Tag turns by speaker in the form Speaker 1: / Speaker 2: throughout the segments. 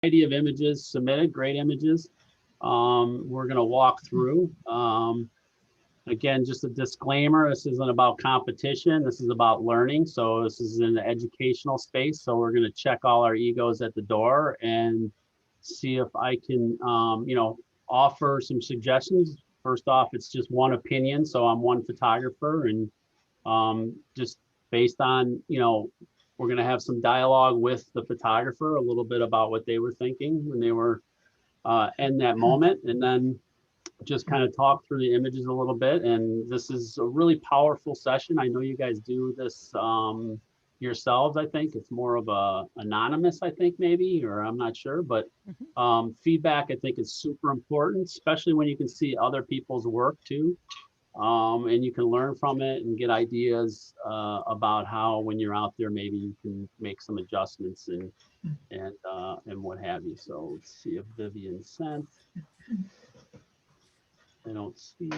Speaker 1: variety of images submitted, great images. We're going to walk through. Again, just a disclaimer, this isn't about competition. This is about learning. So this is in the educational space. So we're going to check all our egos at the door and see if I can, offer some suggestions. First off, it's just one opinion. So I'm one photographer, and just based on, we're going to have some dialogue with the photographer, a little bit about what they were thinking when they were in that moment. And then just kind of talk through the images a little bit. And this is a really powerful session. I know you guys do this yourselves. I think it's more of a anonymous, I think maybe, or I'm not sure, but feedback I think is super important, especially when you can see other people's work too. And you can learn from it and get ideas about how, when you're out there, maybe you can make some adjustments and what have you. So let's see if Vivian sent. I don't see.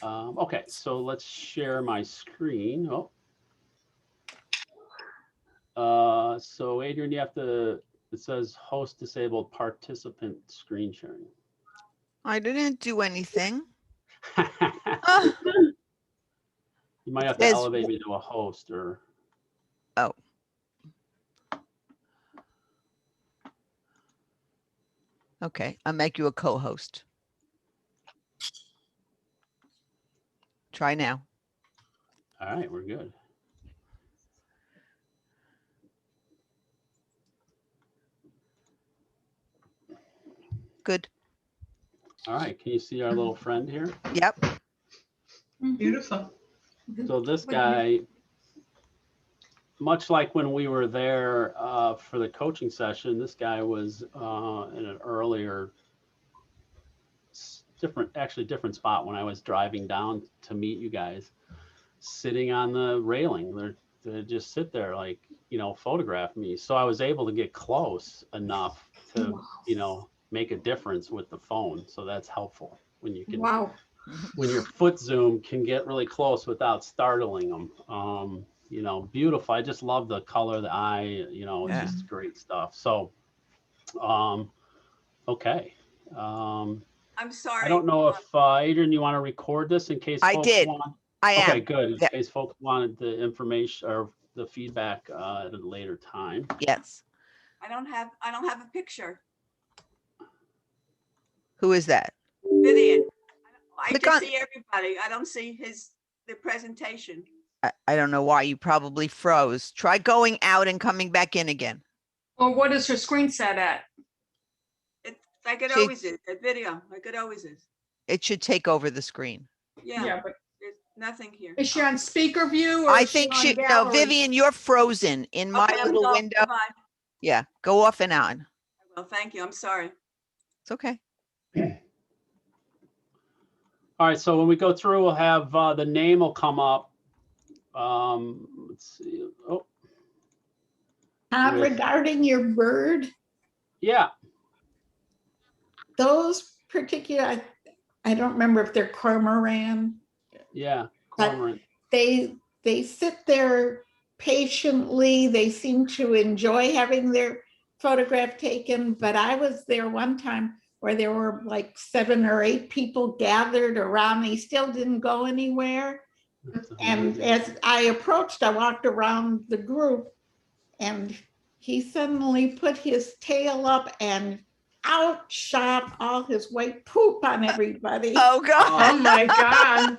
Speaker 1: Okay, so let's share my screen. So Adrian, you have to, it says host disabled participant screen sharing.
Speaker 2: I didn't do anything.
Speaker 1: You might have to elevate me to a host or.
Speaker 2: Oh. Okay, I'll make you a co-host. Try now.
Speaker 1: All right, we're good.
Speaker 2: Good.
Speaker 1: All right, can you see our little friend here?
Speaker 2: Yep.
Speaker 3: Beautiful.
Speaker 1: So this guy, much like when we were there for the coaching session, this guy was in an earlier, different spot when I was driving down to meet you guys, sitting on the railing. They just sit there like, photograph me. So I was able to get close enough to, make a difference with the phone. So that's helpful when you can, when your foot zoom can get really close without startling them. Beautiful. I just love the color of the eye, it's just great stuff. So, okay.
Speaker 4: I'm sorry.
Speaker 1: I don't know if Adrian, you want to record this in case
Speaker 2: I did. I am.
Speaker 1: Okay, good. In case folks wanted the information or the feedback at a later time.
Speaker 2: Yes.
Speaker 4: I don't have a picture.
Speaker 2: Who is that?
Speaker 4: Vivian. I
Speaker 2: Click
Speaker 4: just
Speaker 2: on-
Speaker 4: see everybody. I don't see the presentation.
Speaker 2: I don't know why. You probably froze. Try going out and coming back in again.
Speaker 3: Or what is her screen set at?
Speaker 4: It's like it
Speaker 2: See-
Speaker 4: always is. That video, like it always is.
Speaker 2: It should take over the screen.
Speaker 4: Yeah,
Speaker 3: but
Speaker 4: there's nothing here.
Speaker 3: is she on speaker view? Or
Speaker 2: I
Speaker 3: is
Speaker 2: think
Speaker 3: on
Speaker 2: she, no,
Speaker 3: gallery?
Speaker 2: Vivian, you're frozen in my
Speaker 4: Okay, I'm
Speaker 2: little
Speaker 4: going.
Speaker 2: window.
Speaker 4: Bye.
Speaker 2: Yeah, go off and on.
Speaker 4: Well, thank you. I'm sorry.
Speaker 2: It's okay.
Speaker 1: All right, so when we go through, we'll have the name will come up. Let's see. Oh, with-
Speaker 5: Regarding your bird,
Speaker 1: yeah.
Speaker 5: those particular, I don't remember if they're cormorant.
Speaker 1: Yeah.
Speaker 5: But
Speaker 1: Cormorant.
Speaker 5: they sit there patiently. They seem to enjoy having their photograph taken. But I was there one time where there were like 7 or 8 people gathered around. He still didn't go anywhere. And as I approached, I walked around the group and he suddenly put his tail up and outshot all his white poop on everybody.
Speaker 2: Oh, God.
Speaker 3: Oh my God.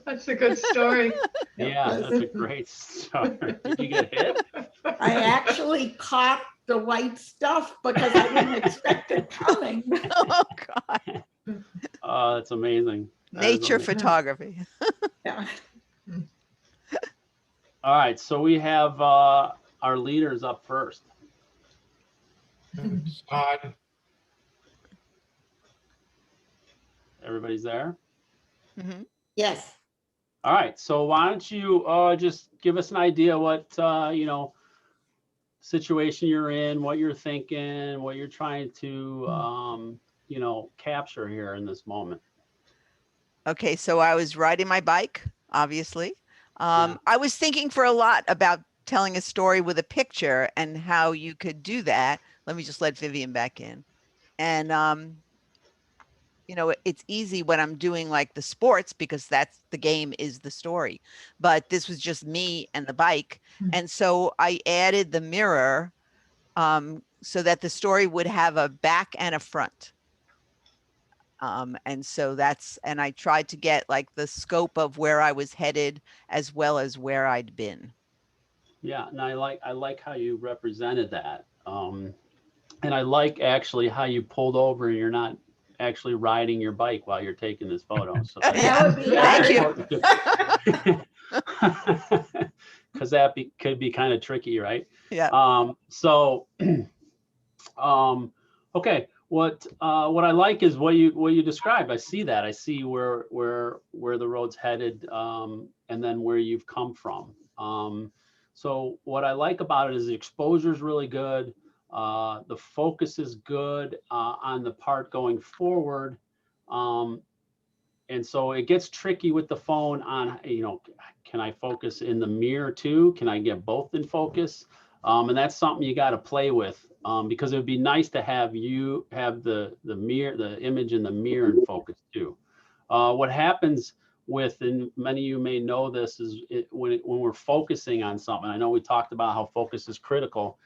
Speaker 3: That's a good story.
Speaker 1: Yeah, that's a great story. Did you get hit?
Speaker 5: I actually caught the white stuff because I didn't expect it coming.
Speaker 2: Oh, God.
Speaker 1: Oh, that's amazing. That is
Speaker 2: Nature
Speaker 1: amazing.
Speaker 2: photography.
Speaker 5: Yeah.
Speaker 1: All right, so we have our leaders up first.
Speaker 6: Todd.
Speaker 1: Everybody's there?
Speaker 2: Mhm.
Speaker 5: Yes.
Speaker 1: All right, so why don't you just give us an idea what, situation you're in, what you're thinking, what you're trying to, capture here in this moment.
Speaker 2: Okay, so I was riding my bike, obviously. I was thinking for a lot about telling a story with a picture and how you could do that. Let me just let Vivian back in. And, you know, it's easy when I'm doing like the sports because that's the game is the story. But this was just me and the bike. And so I added the mirror so that the story would have a back and a front. And so and I tried to get like the scope of where I was headed as well as where I'd been.
Speaker 1: Yeah, and I like how you represented that. And I like actually how you pulled over and you're not actually riding your bike while you're taking this photo. So
Speaker 5: That would be
Speaker 2: Thank
Speaker 5: hard.
Speaker 1: you. Because that could be kind of tricky, right?
Speaker 2: Yeah.
Speaker 1: Okay. What I like is what you described. I see that. I see where the road's headed, and then where you've come from. So what I like about it is the exposure is really good. The focus is good on the part going forward. And so it gets tricky with the phone on, can I focus in the mirror too? Can I get both in focus? And that's something you got to play with, because it would be nice to have you have the mirror, the image in the mirror in focus too. What happens with, and many of you may know this, is when we're focusing on something. I know we talked about how focus is critical.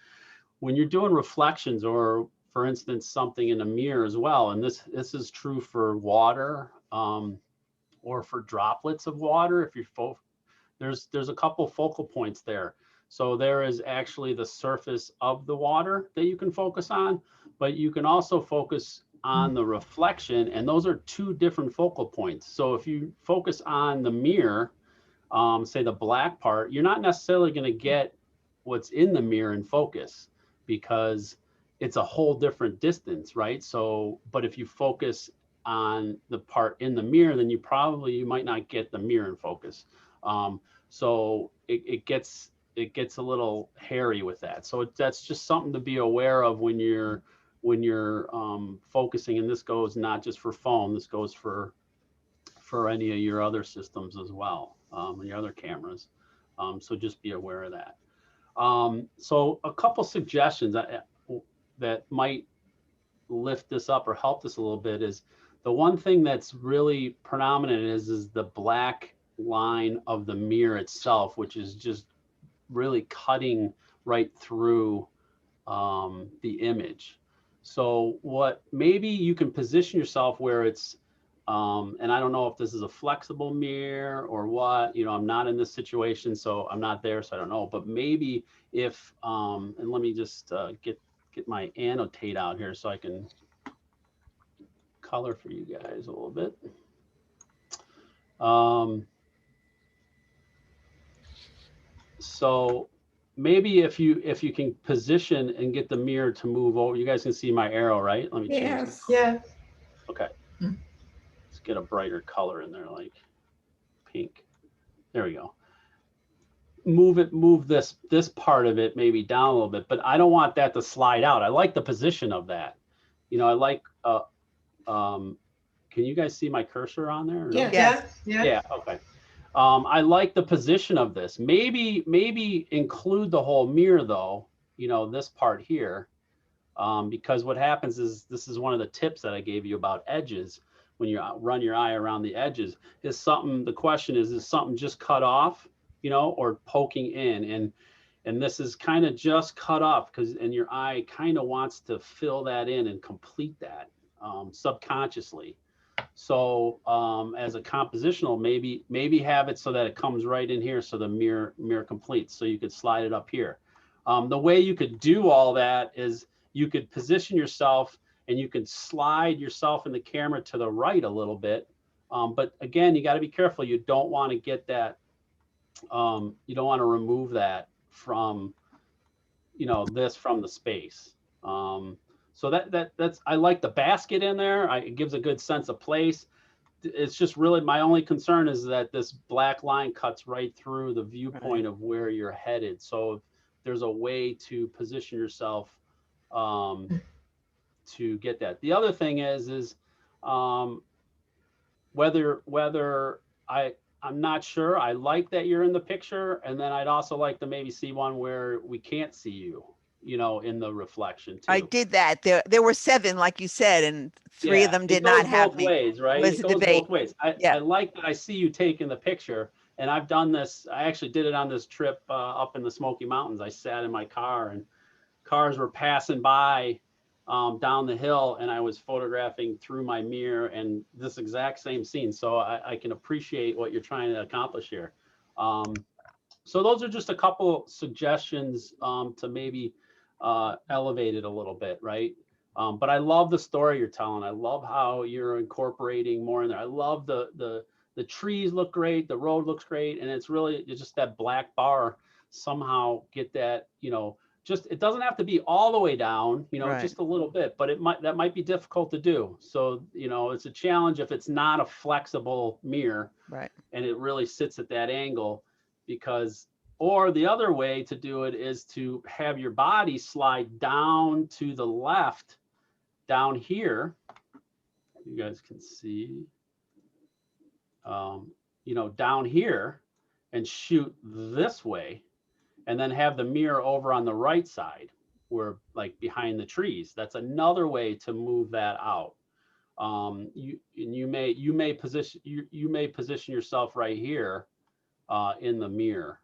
Speaker 1: When you're doing reflections, or for instance, something in a mirror as well, and this is true for water, or for droplets of water. If you're there's a couple focal points there. So there is actually the surface of the water that you can focus on, but you can also focus on the reflection, and those are two different focal points. So if you focus on the mirror, say the black part, you're not necessarily going to get what's in the mirror in focus, because it's a whole different distance, right? So, but if you focus on the part in the mirror, then you might not get the mirror in focus. So it gets a little hairy with that. So that's just something to be aware of when you're focusing. And this goes not just for phone, this goes for any of your other systems as well, your other cameras. So just be aware of that. So a couple suggestions that might lift this up or help this a little bit is, the one thing that's really predominant is the black line of the mirror itself, which is just really cutting right through the image. So what, maybe you can position yourself where it's, and I don't know if this is a flexible mirror or what, I'm not in this situation, so I'm not there, so I don't know, but maybe if, and let me just get my annotate out here so I can color for you guys a little bit. So maybe if you can position and get the mirror to move over, you guys can see my arrow, right? Let me change it.
Speaker 5: Yes.
Speaker 3: Yeah.
Speaker 1: Okay. Let's get a brighter color in there, like pink. There we go. Move this part of it maybe down a little bit, but I don't want that to slide out. I like the position of that. I like, can you guys see my cursor on there?
Speaker 5: Yeah.
Speaker 3: Yes. Yes.
Speaker 1: Yeah, okay. I like the position of this. Maybe include the whole mirror though, this part here, because what happens is, this is one of the tips that I gave you about edges. When you run your eye around the edges, the question is something just cut off, or poking in, and this is kind of just cut off, and your eye kind of wants to fill that in and complete that subconsciously. So as a compositional, maybe have it so that it comes right in here, so the mirror completes, so you could slide it up here. The way you could do all that is you could position yourself, and you can slide yourself in the camera to the right a little bit. But again, you got to be careful. You don't want to get that, you don't want to remove that from, this from the space. So that's, I like the basket in there. It gives a good sense of place. It's just really, my only concern is that this black line cuts right through the viewpoint of where you're headed. So if there's a way to position yourself to get that. The other thing is whether I'm I'm not sure. I like that you're in the picture, and then I'd also like to maybe see one where we can't see you, in the reflection
Speaker 2: I
Speaker 1: too.
Speaker 2: did that. There were 7, like you said, and 3 of
Speaker 1: Yeah,
Speaker 2: them
Speaker 1: it
Speaker 2: did
Speaker 1: goes
Speaker 2: not have
Speaker 1: both
Speaker 2: me.
Speaker 1: ways, right?
Speaker 2: was
Speaker 1: It
Speaker 2: a
Speaker 1: goes
Speaker 2: debate.
Speaker 1: both ways. I
Speaker 2: Yeah.
Speaker 1: like that I see you taking the picture, and I've done this. I actually did it on this trip up in the Smoky Mountains. I sat in my car, and cars were passing by down the hill, and I was photographing through my mirror, and this exact same scene. So I can appreciate what you're trying to accomplish here. So those are just a couple suggestions to maybe elevate it a little bit, right? But I love the story you're telling. I love how you're incorporating more in there. I love the trees look great, the road looks great, and it's just that black bar somehow get that, just, it doesn't have to be all the way down,
Speaker 2: Right.
Speaker 1: just a little bit, but that might be difficult to do. So, it's a challenge if it's not a flexible mirror
Speaker 2: Right.
Speaker 1: and it really sits at that angle, because, or the other way to do it is to have your body slide down to the left down here. You guys can see, down here, and shoot this way, and then have the mirror over on the right side, where, like, behind the trees. That's another way to move that out. You may position yourself right here in the mirror,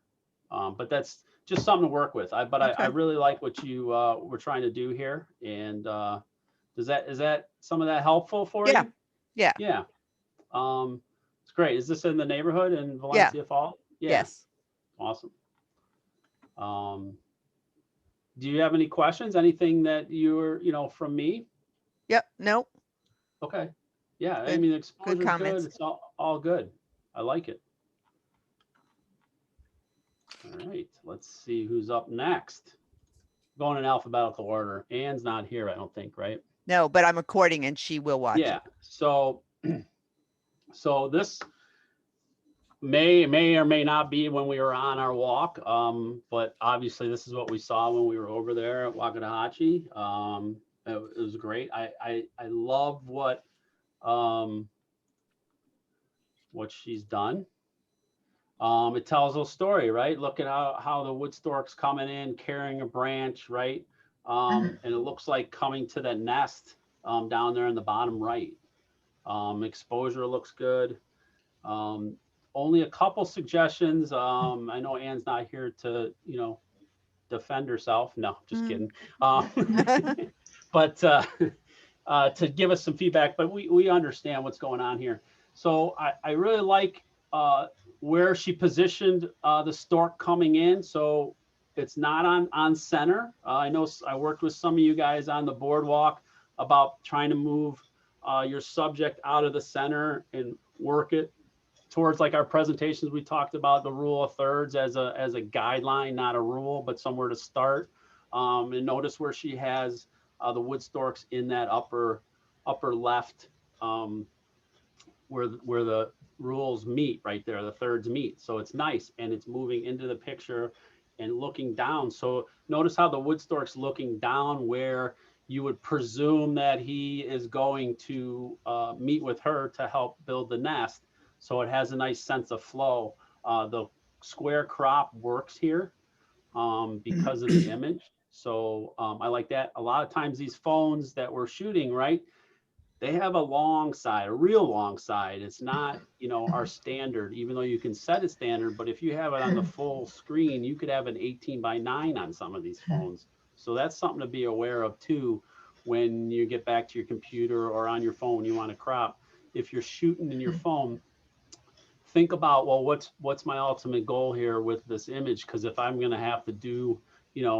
Speaker 1: but that's just something to work with. I
Speaker 2: Okay.
Speaker 1: really like what you were trying to do here. And is that some of that helpful for
Speaker 2: Yeah.
Speaker 1: you?
Speaker 2: Yeah.
Speaker 1: Yeah. It's great. Is this in the neighborhood in Valencia Falls? Yeah.
Speaker 2: Yes.
Speaker 1: Awesome. Do you have any questions? Anything that you're, from me?
Speaker 2: Yep. No.
Speaker 1: Okay. Yeah. I
Speaker 2: Good-
Speaker 1: mean, the exposure's good.
Speaker 2: comments.
Speaker 1: It's all good. I like it. All right. Let's see who's up next. Going in alphabetical order. Anne's not here, I don't think, right?
Speaker 2: No, but I'm recording and she will watch
Speaker 1: Yeah.
Speaker 2: it.
Speaker 1: So this may or may not be when we were on our walk, but obviously this is what we saw when we were over there at Wakatahachi. It was great. I love what she's done. It tells a story, right? Look at how the wood stork's coming in, carrying a branch, right? And it looks like coming to that nest down there in the bottom right. Exposure looks good. Only a couple suggestions. I know Anne's not here to, defend herself. No, just kidding. But to give us some feedback, but we understand what's going on here. So I really like where she positioned the stork coming in. So it's not on center. I know I worked with some of you guys on the boardwalk about trying to move your subject out of the center and work it towards, like, our presentations. We talked about the rule of thirds as a guideline, not a rule, but somewhere to start. And notice where she has the wood storks in that upper left, where the rules meet, right there, the thirds meet. So it's nice, and it's moving into the picture and looking down. So notice how the wood stork's looking down, where you would presume that he is going to meet with her to help build the nest. So it has a nice sense of flow. The square crop works here because of the image. So I like that. A lot of times these phones that we're shooting, right, they have a long side, a real long side. It's not, our standard, even though you can set it standard, but if you have it on the full screen, you could have an 18:9 on some of these phones. So that's something to be aware of too, when you get back to your computer or on your phone, you want to crop. If you're shooting in your phone, think about, well, what's my ultimate goal here with this image? Because if I'm going to have to do,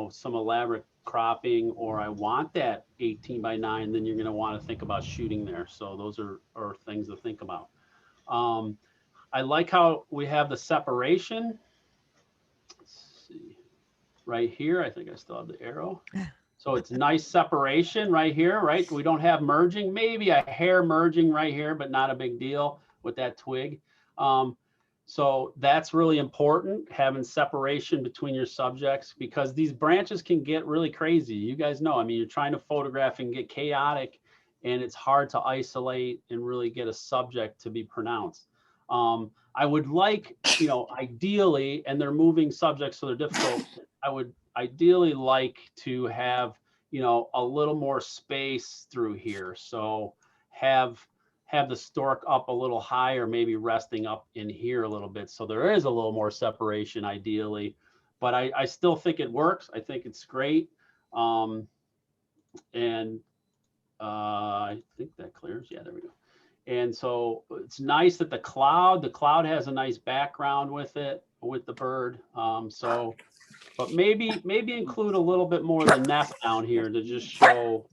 Speaker 1: some elaborate cropping, or I want that 18:9, then you're going to want to think about shooting there. So those are things to think about. I like how we have the separation. Let's see, right here. I think I still have the arrow. So it's nice separation right here, right? We don't have merging, maybe a hair merging right here, but not a big deal with that twig. So that's really important, having separation between your subjects, because these branches can get really crazy. You guys know, I mean, you're trying to photograph and get chaotic, and it's hard to isolate and really get a subject to be pronounced. I would like, ideally, and they're moving subjects, so they're difficult. I would ideally like to have, a little more space through here. So have the stork up a little higher, maybe resting up in here a little bit. So there is a little more separation ideally, but I still think it works. I think it's great. And I think that clears. Yeah, there we go. And so it's nice that the cloud has a nice background with it, with the bird. But maybe include a little bit more of the nest down here to just show,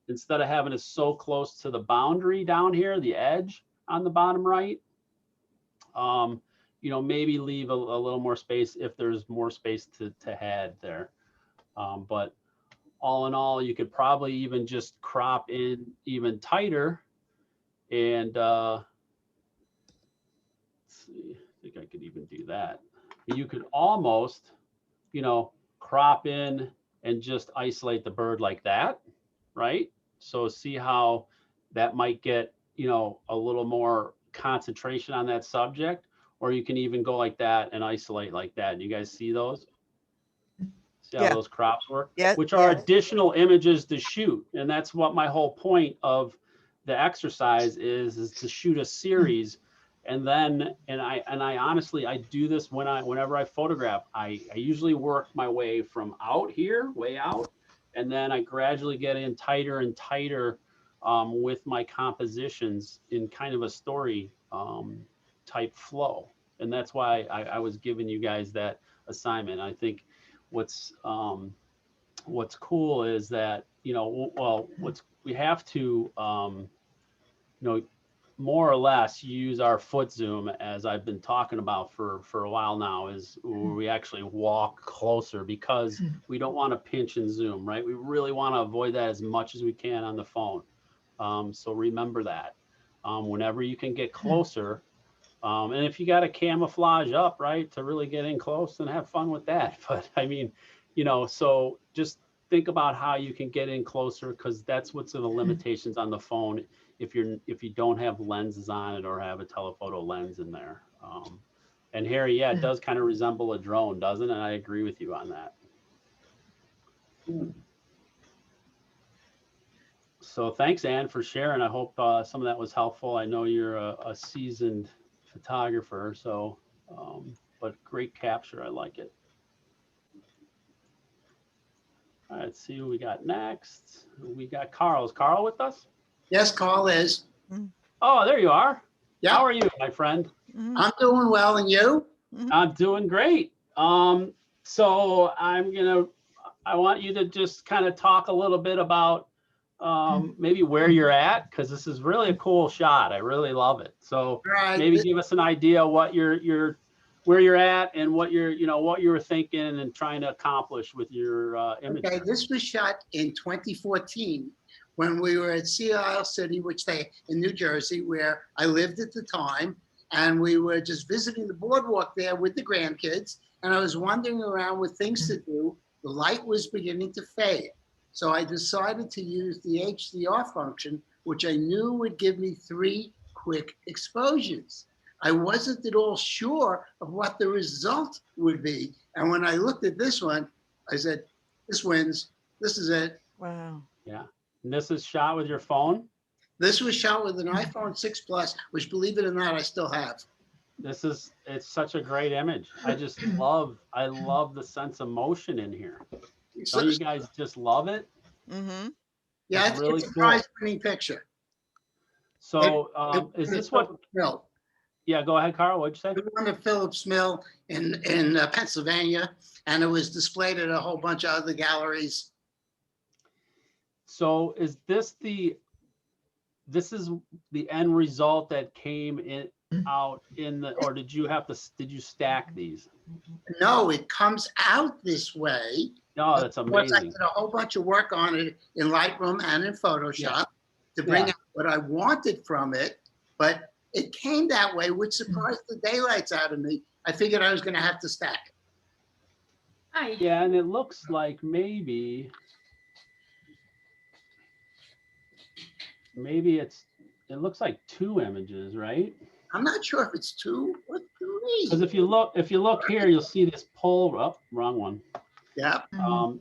Speaker 1: instead of having it so close to the boundary down here, the edge on the bottom right, maybe leave a little more space if there's more space to head there. But all in all, you could probably even just crop in even tighter. And let's see, I think I could even do that. You could almost, crop in and just isolate the bird like that, right? So see how that might get, a little more concentration on that subject, or you can even go like that and isolate like that. You guys see those? See how
Speaker 2: Yeah.
Speaker 1: those crops work?
Speaker 2: Yeah,
Speaker 1: Which are
Speaker 2: yeah.
Speaker 1: additional images to shoot. And that's what my whole point of the exercise is to shoot a series. And then, I honestly, I do this whenever I photograph, I usually work my way from out here, way out, and then I gradually get in tighter and tighter with my compositions in kind of a story type flow. And that's why I was giving you guys that assignment. I think what's cool is that, we have to, more or less use our foot zoom, as I've been talking about for a while now, is where we actually walk closer because we don't want to pinch and zoom, right? We really want to avoid that as much as we can on the phone. So remember that whenever you can get closer, and if you got to camouflage up, right, to really get in close, then have fun with that. But I mean, so just think about how you can get in closer, because that's what's in the limitations on the phone if you don't have lenses on it or have a telephoto lens in there. And Harry, yeah, it does kind of resemble a drone, doesn't it? And I agree with you on that. So thanks, Ann, for sharing. I hope some of that was helpful. I know you're a seasoned photographer, so but great capture. I like it. All right, let's see who we got next. We got Carl. Is Carl with us?
Speaker 6: Yes, Carl is.
Speaker 1: Oh, there you are.
Speaker 6: Yeah.
Speaker 1: How are you, my friend?
Speaker 6: I'm doing well, and you?
Speaker 1: I'm doing great. So I want you to just kind of talk a little bit about maybe where you're at, because this is really a cool shot. I really love it. So
Speaker 6: Right.
Speaker 1: maybe give us an idea what where you're at and what what you were thinking and trying to accomplish with your image.
Speaker 6: Okay, this was shot in 2014 when we were at Sea Isle City, in New Jersey, where I lived at the time, and we were just visiting the boardwalk there with the grandkids, and I was wandering around with things to do. The light was beginning to fade. So I decided to use the HDR function, which I knew would give me 3 quick exposures. I wasn't at all sure of what the result would be. And when I looked at this one, I said, this wins. This is it.
Speaker 2: Wow.
Speaker 1: Yeah. And this is shot with your phone?
Speaker 6: This was shot with an iPhone 6 Plus, which, believe it or not, I still have.
Speaker 1: It's such a great image. I love the sense of motion in here. Don't you guys just love it?
Speaker 2: Mm-hmm.
Speaker 6: Yeah,
Speaker 1: It's
Speaker 6: it's
Speaker 1: really
Speaker 6: a
Speaker 1: cool.
Speaker 6: prize-winning picture.
Speaker 1: So
Speaker 6: It
Speaker 1: is
Speaker 6: won
Speaker 1: this
Speaker 6: at
Speaker 1: what?
Speaker 6: Phillips Mill.
Speaker 1: Yeah, go ahead, Carl. What'd you say?
Speaker 6: It won at Phillips Mill in Pennsylvania, and it was displayed at a whole bunch of other galleries.
Speaker 1: So is this this is the end result that came out in the, or did you stack these?
Speaker 6: No, it comes out this way.
Speaker 1: No, that's
Speaker 6: Once I
Speaker 1: amazing.
Speaker 6: did a whole bunch of work on it in Lightroom and in Photoshop to bring out what I wanted from it, but it came that way, which surprised the daylights out of me. I figured I was going to have to stack it.
Speaker 3: Hi.
Speaker 1: Yeah, and it looks like maybe it looks like 2 images, right?
Speaker 6: I'm not sure if it's 2 or
Speaker 1: Because
Speaker 6: 3.
Speaker 1: if you look here, you'll see this pole. Oh, wrong one.
Speaker 6: Yeah,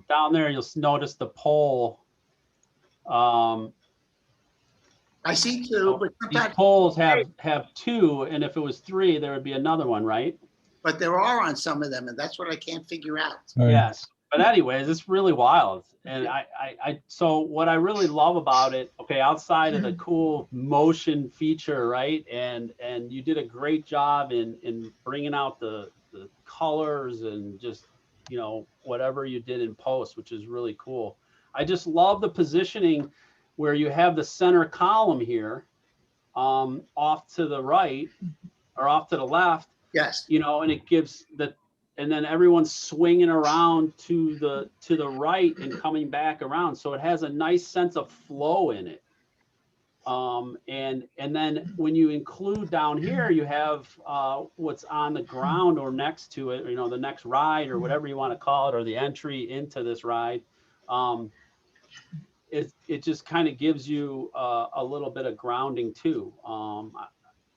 Speaker 1: Down there, you'll notice the pole.
Speaker 6: I see 2, but
Speaker 1: These
Speaker 6: sometimes,
Speaker 1: poles have 2, and if it was 3, there would be another one, right?
Speaker 6: but there are on some of them, and that's what I can't figure out.
Speaker 7: Right.
Speaker 1: Yes. But anyways, it's really wild. And so what I really love about it, okay, outside of the cool motion feature, right? And you did a great job in bringing out the colors and just, whatever you did in post, which is really cool. I just love the positioning where you have the center column here, off to the right or off to the left,
Speaker 6: Yes,
Speaker 1: and it gives and then everyone's swinging around to the right and coming back around. So it has a nice sense of flow in it. And then when you include down here, you have what's on the ground or next to it, the next ride or whatever you want to call it, or the entry into this ride. It just kind of gives you a little bit of grounding too.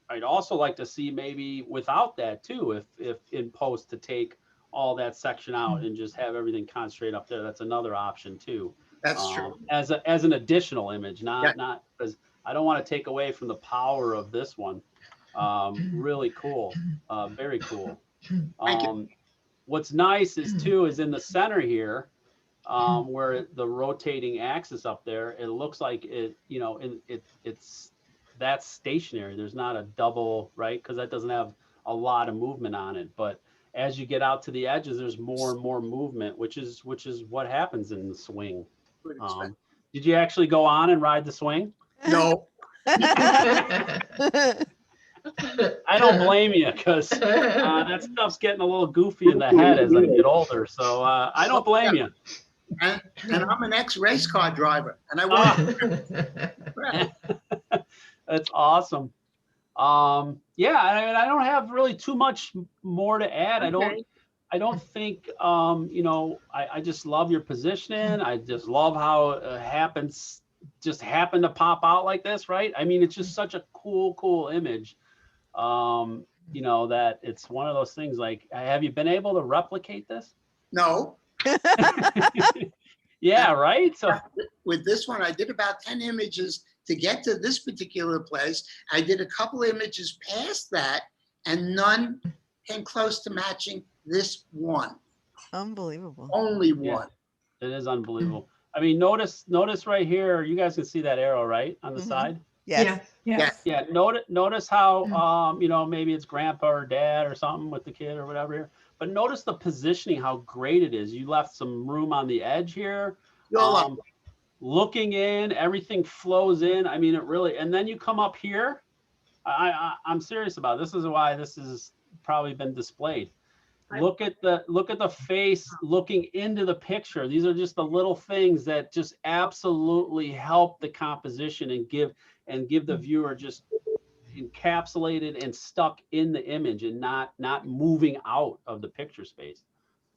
Speaker 1: I'd also like to see maybe without that too, if in post to take all that section out and just have everything concentrate up there. That's another option too.
Speaker 6: that's true.
Speaker 1: As an additional image,
Speaker 6: Yeah.
Speaker 1: not because I don't want to take away from the power of this one. Really cool, very cool.
Speaker 6: Thank you.
Speaker 1: What's nice is in the center here, where the rotating axis up there, it looks like it's that's stationary. There's not a double, right? Because that doesn't have a lot of movement on it. But as you get out to the edges, there's more and more movement, which is what happens in the swing. Did you actually go on and ride the swing?
Speaker 6: No,
Speaker 1: I don't blame you, because that stuff's getting a little goofy in the head as I get older. So I don't blame you.
Speaker 6: and I'm an ex-race car driver, and I want.
Speaker 1: That's awesome. Yeah, I don't have really too much more to add.
Speaker 6: Okay.
Speaker 1: I don't think, I just love your positioning. I just love how it just happened to pop out like this, right? I mean, it's just such a cool image. That it's one of those things like, have you been able to replicate this?
Speaker 6: No,
Speaker 1: Yeah, right? So
Speaker 6: with this one, I did about 10 images to get to this particular place. I did a couple images past that, and none came close to matching this one.
Speaker 2: Unbelievable.
Speaker 6: Only
Speaker 1: Yeah.
Speaker 6: one.
Speaker 1: it is unbelievable. I mean, notice right here, you guys can see that arrow, right? On the
Speaker 2: Mhm.
Speaker 1: side?
Speaker 2: Yes.
Speaker 5: Yes.
Speaker 1: Yeah, notice how, maybe it's grandpa or dad or something with the kid or whatever here. But notice the positioning, how great it is. You left some room on the edge here.
Speaker 6: You're lucky.
Speaker 1: Looking in, everything flows in. I mean, it really, and then you come up here. I'm serious about it. This is why this has probably been displayed. Look at the face looking into the picture. These are just the little things that just absolutely help the composition and give the viewer just encapsulated and stuck in the image and not moving out of the picture space.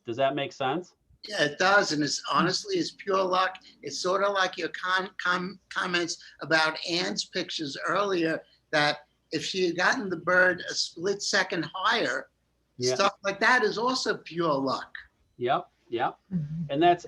Speaker 1: Does that make sense?
Speaker 6: Yeah, it does, and it's honestly, it's pure luck. It's sort of like your comments about Ann's pictures earlier, that if she had gotten the bird a split second higher,
Speaker 1: Yeah.
Speaker 6: stuff like that is also pure luck.
Speaker 1: Yep. And that's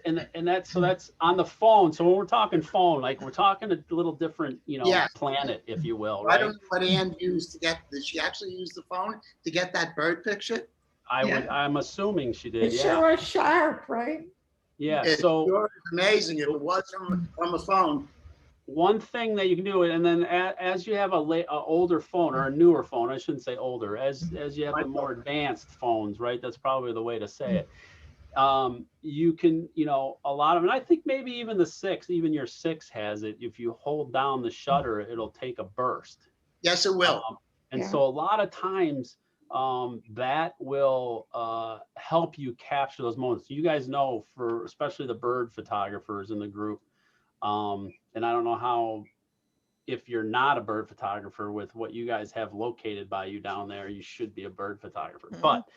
Speaker 1: so that's on the phone. So when we're talking phone, like we're talking a little different,
Speaker 6: Yeah.
Speaker 1: planet, if you will,
Speaker 6: I
Speaker 1: right?
Speaker 6: don't know what Ann used to get. Did she actually use the phone to get that bird picture?
Speaker 1: I'm assuming she did.
Speaker 5: It
Speaker 1: Yeah.
Speaker 5: sure was sharp, right?
Speaker 1: Yeah.
Speaker 6: It
Speaker 1: So
Speaker 6: sure is amazing if it was from a phone.
Speaker 1: one thing that you can do, and then as you have a older phone or a newer phone, I shouldn't say older, as you have the more advanced phones, right? That's probably the way to say it. You can, a lot of, and I think maybe even even your 6 has it. If you hold down the shutter, it'll take a burst.
Speaker 6: Yes, it will.
Speaker 1: And
Speaker 5: Yeah.
Speaker 1: so a lot of times that will help you capture those moments. You guys know, for especially the bird photographers in the group, and I don't know how, if you're not a bird photographer, with what you guys have located by you down there, you should be a bird photographer.
Speaker 2: Mhm.
Speaker 1: But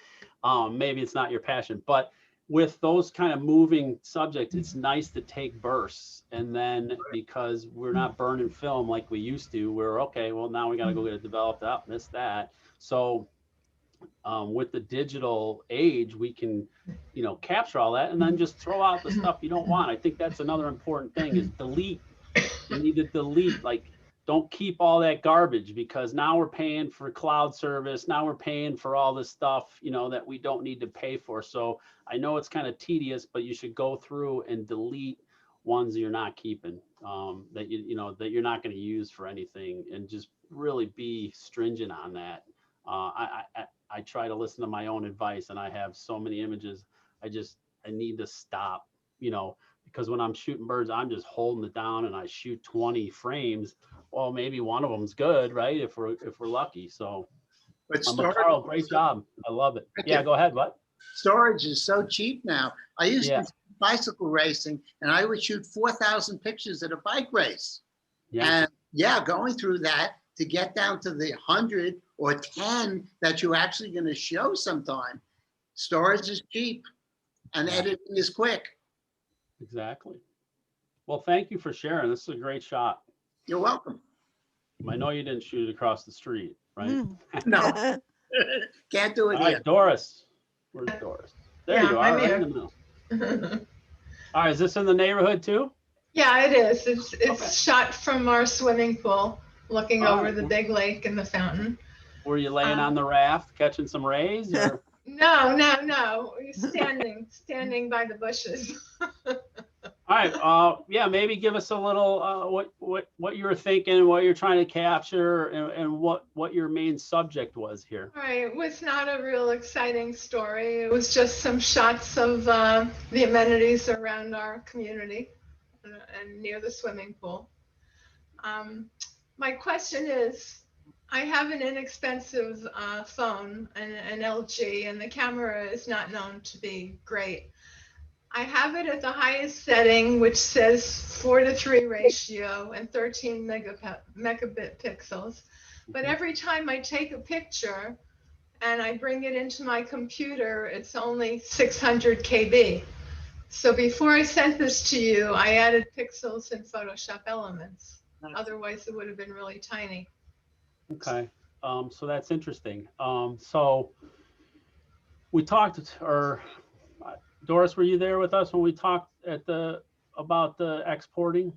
Speaker 1: maybe it's not your passion. But with those kind of moving subjects, it's nice to take bursts. And then because we're not burning film like we used to, we're okay, well, now we got to go get it developed up, this, that. So with the digital age, we can, you know, capture all that and then just throw out the stuff you don't want. I think that's another important thing is delete. You need to delete, like, don't keep all that garbage, because now we're paying for cloud service. Now we're paying for all this stuff, you know, that we don't need to pay for. So I know it's kind of tedious, but you should go through and delete ones that you're not keeping, that you know, that you're not going to use for anything, and just really be stringent on that. I try to listen to my own advice, and I have so many images. I need to stop, you know, because when I'm shooting birds, I'm just holding it down and I shoot 20 frames. Well, maybe one of them's good, right? If we're lucky. So,
Speaker 6: But
Speaker 1: Carl, great job. I love it.
Speaker 6: Thank
Speaker 1: Yeah,
Speaker 6: you.
Speaker 1: go ahead. What?
Speaker 6: Storage is so cheap now. I used
Speaker 1: Yeah.
Speaker 6: to bicycle racing, and I would shoot 4,000 pictures at a bike race.
Speaker 1: Yeah.
Speaker 6: And yeah, going through that to get down to the 100 or 10 that you're actually going to show sometime. Storage is cheap and
Speaker 1: Yeah.
Speaker 6: editing is quick.
Speaker 1: Exactly. Well, thank you for sharing. This is a great shot.
Speaker 6: You're welcome.
Speaker 1: I know you didn't shoot it across the street, right?
Speaker 2: Mm.
Speaker 6: No. Can't do it
Speaker 1: All
Speaker 6: here.
Speaker 1: right, Doris. Where's Doris? There
Speaker 3: Yeah,
Speaker 1: you are,
Speaker 3: I'm
Speaker 1: right
Speaker 3: here.
Speaker 1: in the middle. All right, is this in the neighborhood too?
Speaker 3: Yeah, it is. It's
Speaker 1: Okay.
Speaker 3: shot from our swimming pool, looking
Speaker 1: Oh,
Speaker 3: over the
Speaker 1: cool.
Speaker 3: big lake and the fountain.
Speaker 1: Were you laying on the raft catching some rays? Or?
Speaker 3: No. We're standing by the bushes.
Speaker 1: All right. Yeah, maybe give us a little what you were thinking, what you're trying to capture, and what your main subject was here.
Speaker 3: All right, it was not a real exciting story. It was just some shots of the amenities around our community and near the swimming pool. My question is, I have an inexpensive phone, an LG, and the camera is not known to be great. I have it at the highest setting, which says 4:3 ratio and 13 megabit pixels. But every time I take a picture and I bring it into my computer, it's only 600 KB. So before I sent this to you, I added pixels in Photoshop Elements. Otherwise, it would have been really tiny.
Speaker 1: Okay. So that's interesting. So we talked, or Doris, were you there with us when we talked about the exporting?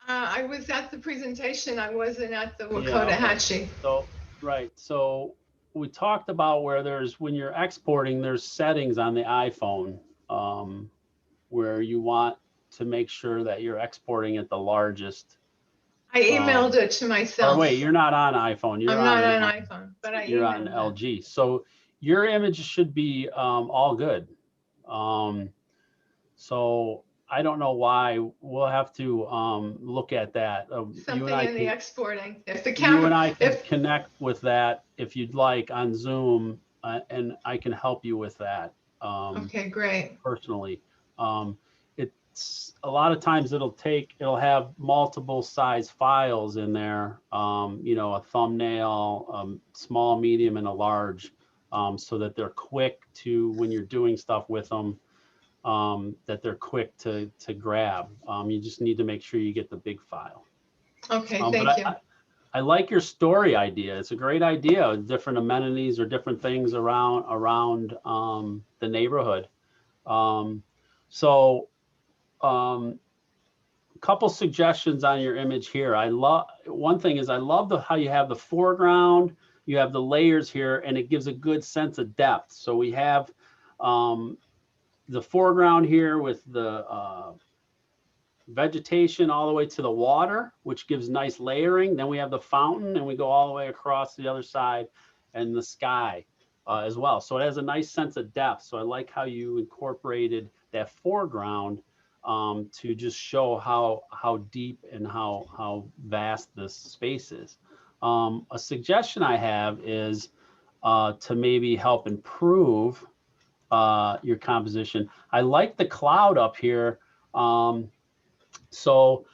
Speaker 3: I was at the presentation. I wasn't at the
Speaker 1: Yeah,
Speaker 3: Wakota
Speaker 1: okay.
Speaker 3: Hachi.
Speaker 1: So, right. So we talked about where when you're exporting, there's settings on the iPhone where you want to make sure that you're exporting at the largest.
Speaker 3: I emailed it to myself.
Speaker 1: Oh, wait, you're not on iPhone.
Speaker 3: I'm not on iPhone, but I
Speaker 1: You're on
Speaker 3: emailed it.
Speaker 1: LG. So your image should be all good. So I don't know why. We'll have to look at that.
Speaker 3: Something in the exporting. If the
Speaker 1: You
Speaker 3: camera,
Speaker 1: and I can
Speaker 3: if
Speaker 1: connect with that if you'd like on Zoom, and I can help you with that
Speaker 3: okay, great.
Speaker 1: personally. It's a lot of times it'll have multiple size files in there, you know, a thumbnail, small, medium, and a large, so that they're quick to, when you're doing stuff with them, that they're quick to grab. You just need to make sure you get the big file.
Speaker 3: Okay,
Speaker 1: But
Speaker 3: thank you.
Speaker 1: I like your story idea. It's a great idea. Different amenities or different things around the neighborhood. Couple suggestions on your image here. One thing is I love how you have the foreground, you have the layers here, and it gives a good sense of depth. So we have the foreground here with the vegetation all the way to the water, which gives nice layering. Then we have the fountain, and we go all the way across the other side, and the sky as well. So it has a nice sense of depth. So I like how you incorporated that foreground to just show how deep and how vast this space is. A suggestion I have is to maybe help improve your composition. I like the cloud up here. So,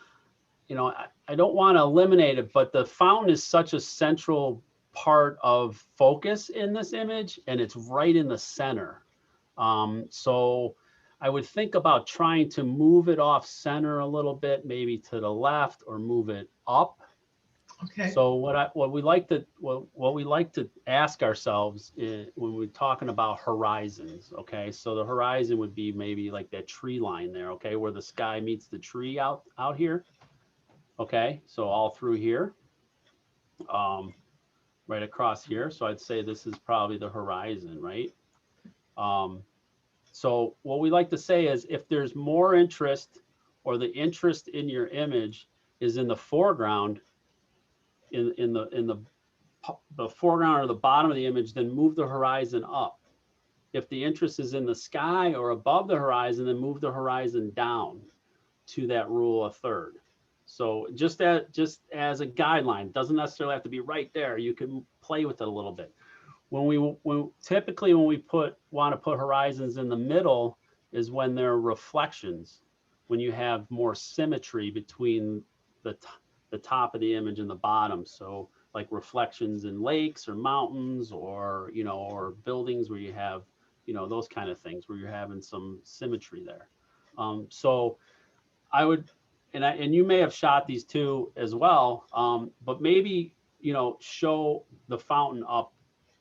Speaker 1: you know, I don't want to eliminate it, but the fountain is such a central part of focus in this image, and it's right in the center. So I would think about trying to move it off center a little bit, maybe to the left, or move it up.
Speaker 3: Okay.
Speaker 1: So what we like to ask ourselves when we're talking about horizons, okay? So the horizon would be maybe like that tree line there, okay, where the sky meets the tree out here. Okay, so all through here, right across here. So I'd say this is probably the horizon, right? So what we like to say is if there's more interest, or the interest in your image is in the foreground, in the foreground or the bottom of the image, then move the horizon up. If the interest is in the sky or above the horizon, then move the horizon down to that rule of third. So just as a guideline, doesn't necessarily have to be right there. You can play with it a little bit. Typically when we want to put horizons in the middle is when there are reflections, when you have more symmetry between the top of the image and the bottom. So like reflections in lakes or mountains, or or buildings where you have those kind of things where you're having some symmetry there. So I would, and you may have shot these too as well, but maybe show the fountain up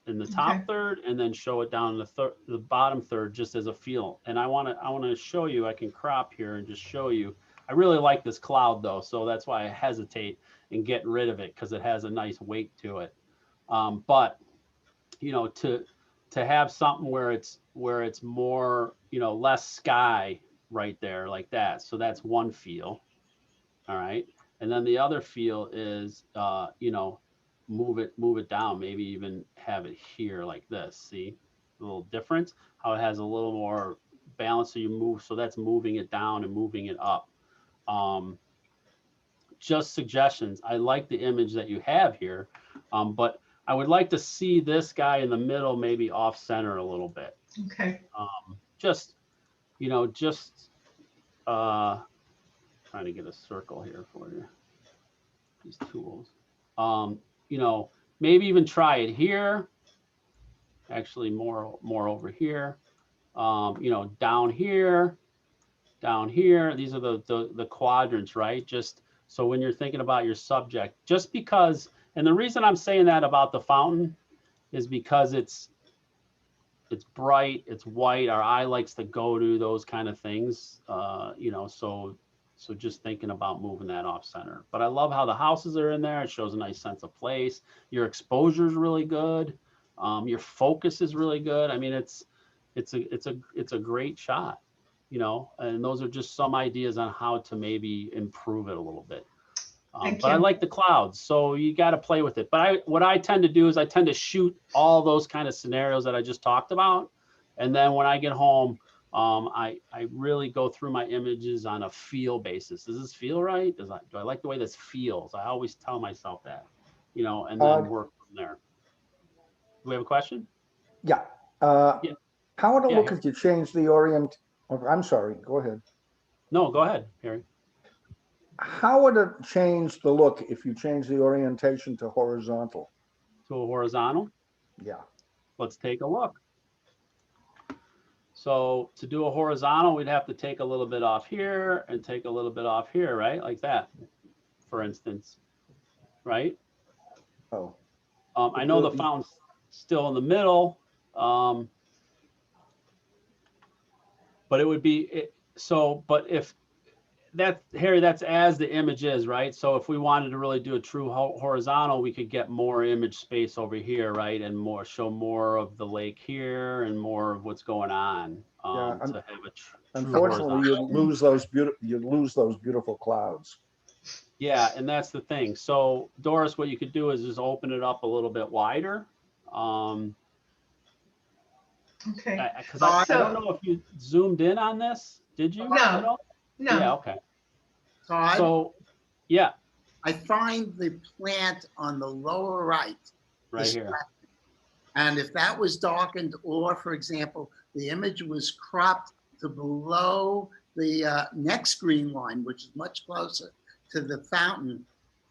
Speaker 1: in the top
Speaker 3: Okay.
Speaker 1: third, and then show it down in the bottom third, just as a feel. And I want to show you. I can crop here and just show you. I really like this cloud though, so that's why I hesitate in getting rid of it, because it has a nice weight to it. But to have something where it's more less sky right there like that. So that's one feel. All right. And then the other feel is move it down, maybe even have it here like this. See a little difference, how it has a little more balance. So you move, so that's moving it down and moving it up. Just suggestions. I like the image that you have here, but I would like to see this guy in the middle, maybe off center a little bit.
Speaker 3: Okay.
Speaker 1: Just trying to get a circle here for you. These tools. Maybe even try it here. Actually, more over here. Down here, down here. These are the quadrants, right? Just so when you're thinking about your subject, just because, and the reason I'm saying that about the fountain is because it's bright, it's white. Our eye likes to go to those kind of things, so just thinking about moving that off center. But I love how the houses are in there. It shows a nice sense of place. Your exposure is really good. Your focus is really good. I mean, it's a great shot, and those are just some ideas on how to maybe improve it a little bit.
Speaker 3: Thank
Speaker 1: But I
Speaker 3: you.
Speaker 1: like the clouds, so you got to play with it. But what I tend to do is I tend to shoot all those kind of scenarios that I just talked about, and then when I get home, I really go through my images on a feel basis. Does this feel right? Do I like the way this feels? I always tell myself that, and then work from there. Do we have a question?
Speaker 7: Yeah.
Speaker 1: Yeah.
Speaker 7: How would it
Speaker 1: Yeah,
Speaker 7: look
Speaker 1: here.
Speaker 7: if you change the orient? Oh, I'm sorry, go ahead.
Speaker 1: No, go ahead, Harry.
Speaker 7: How would it change the look if you change the orientation to horizontal?
Speaker 1: To a horizontal.
Speaker 7: Yeah.
Speaker 1: Let's take a look. So to do a horizontal, we'd have to take a little bit off here and take a little bit off here, right? Like that, for instance, right?
Speaker 7: Oh.
Speaker 1: I know the fountain's still in the middle, but it would be but if that, Harry, that's as the image is, right? So if we wanted to really do a true horizontal, we could get more image space over here, right? And show more of the lake here and more of what's going on.
Speaker 7: Yeah,
Speaker 1: To have a true
Speaker 7: unfortunately, you lose those beautiful clouds.
Speaker 1: Yeah, and that's the thing. So Doris, what you could do is just open it up a little bit wider.
Speaker 3: Okay.
Speaker 1: Because I don't know if you zoomed in on this. Did you?
Speaker 3: No.
Speaker 1: At all?
Speaker 3: No.
Speaker 1: Yeah. Okay.
Speaker 6: Todd,
Speaker 1: So, yeah,
Speaker 6: I find the plant on the lower right.
Speaker 1: right here.
Speaker 6: distracting. And if that was darkened, or for example, the image was cropped to below the next green line, which is much closer to the fountain,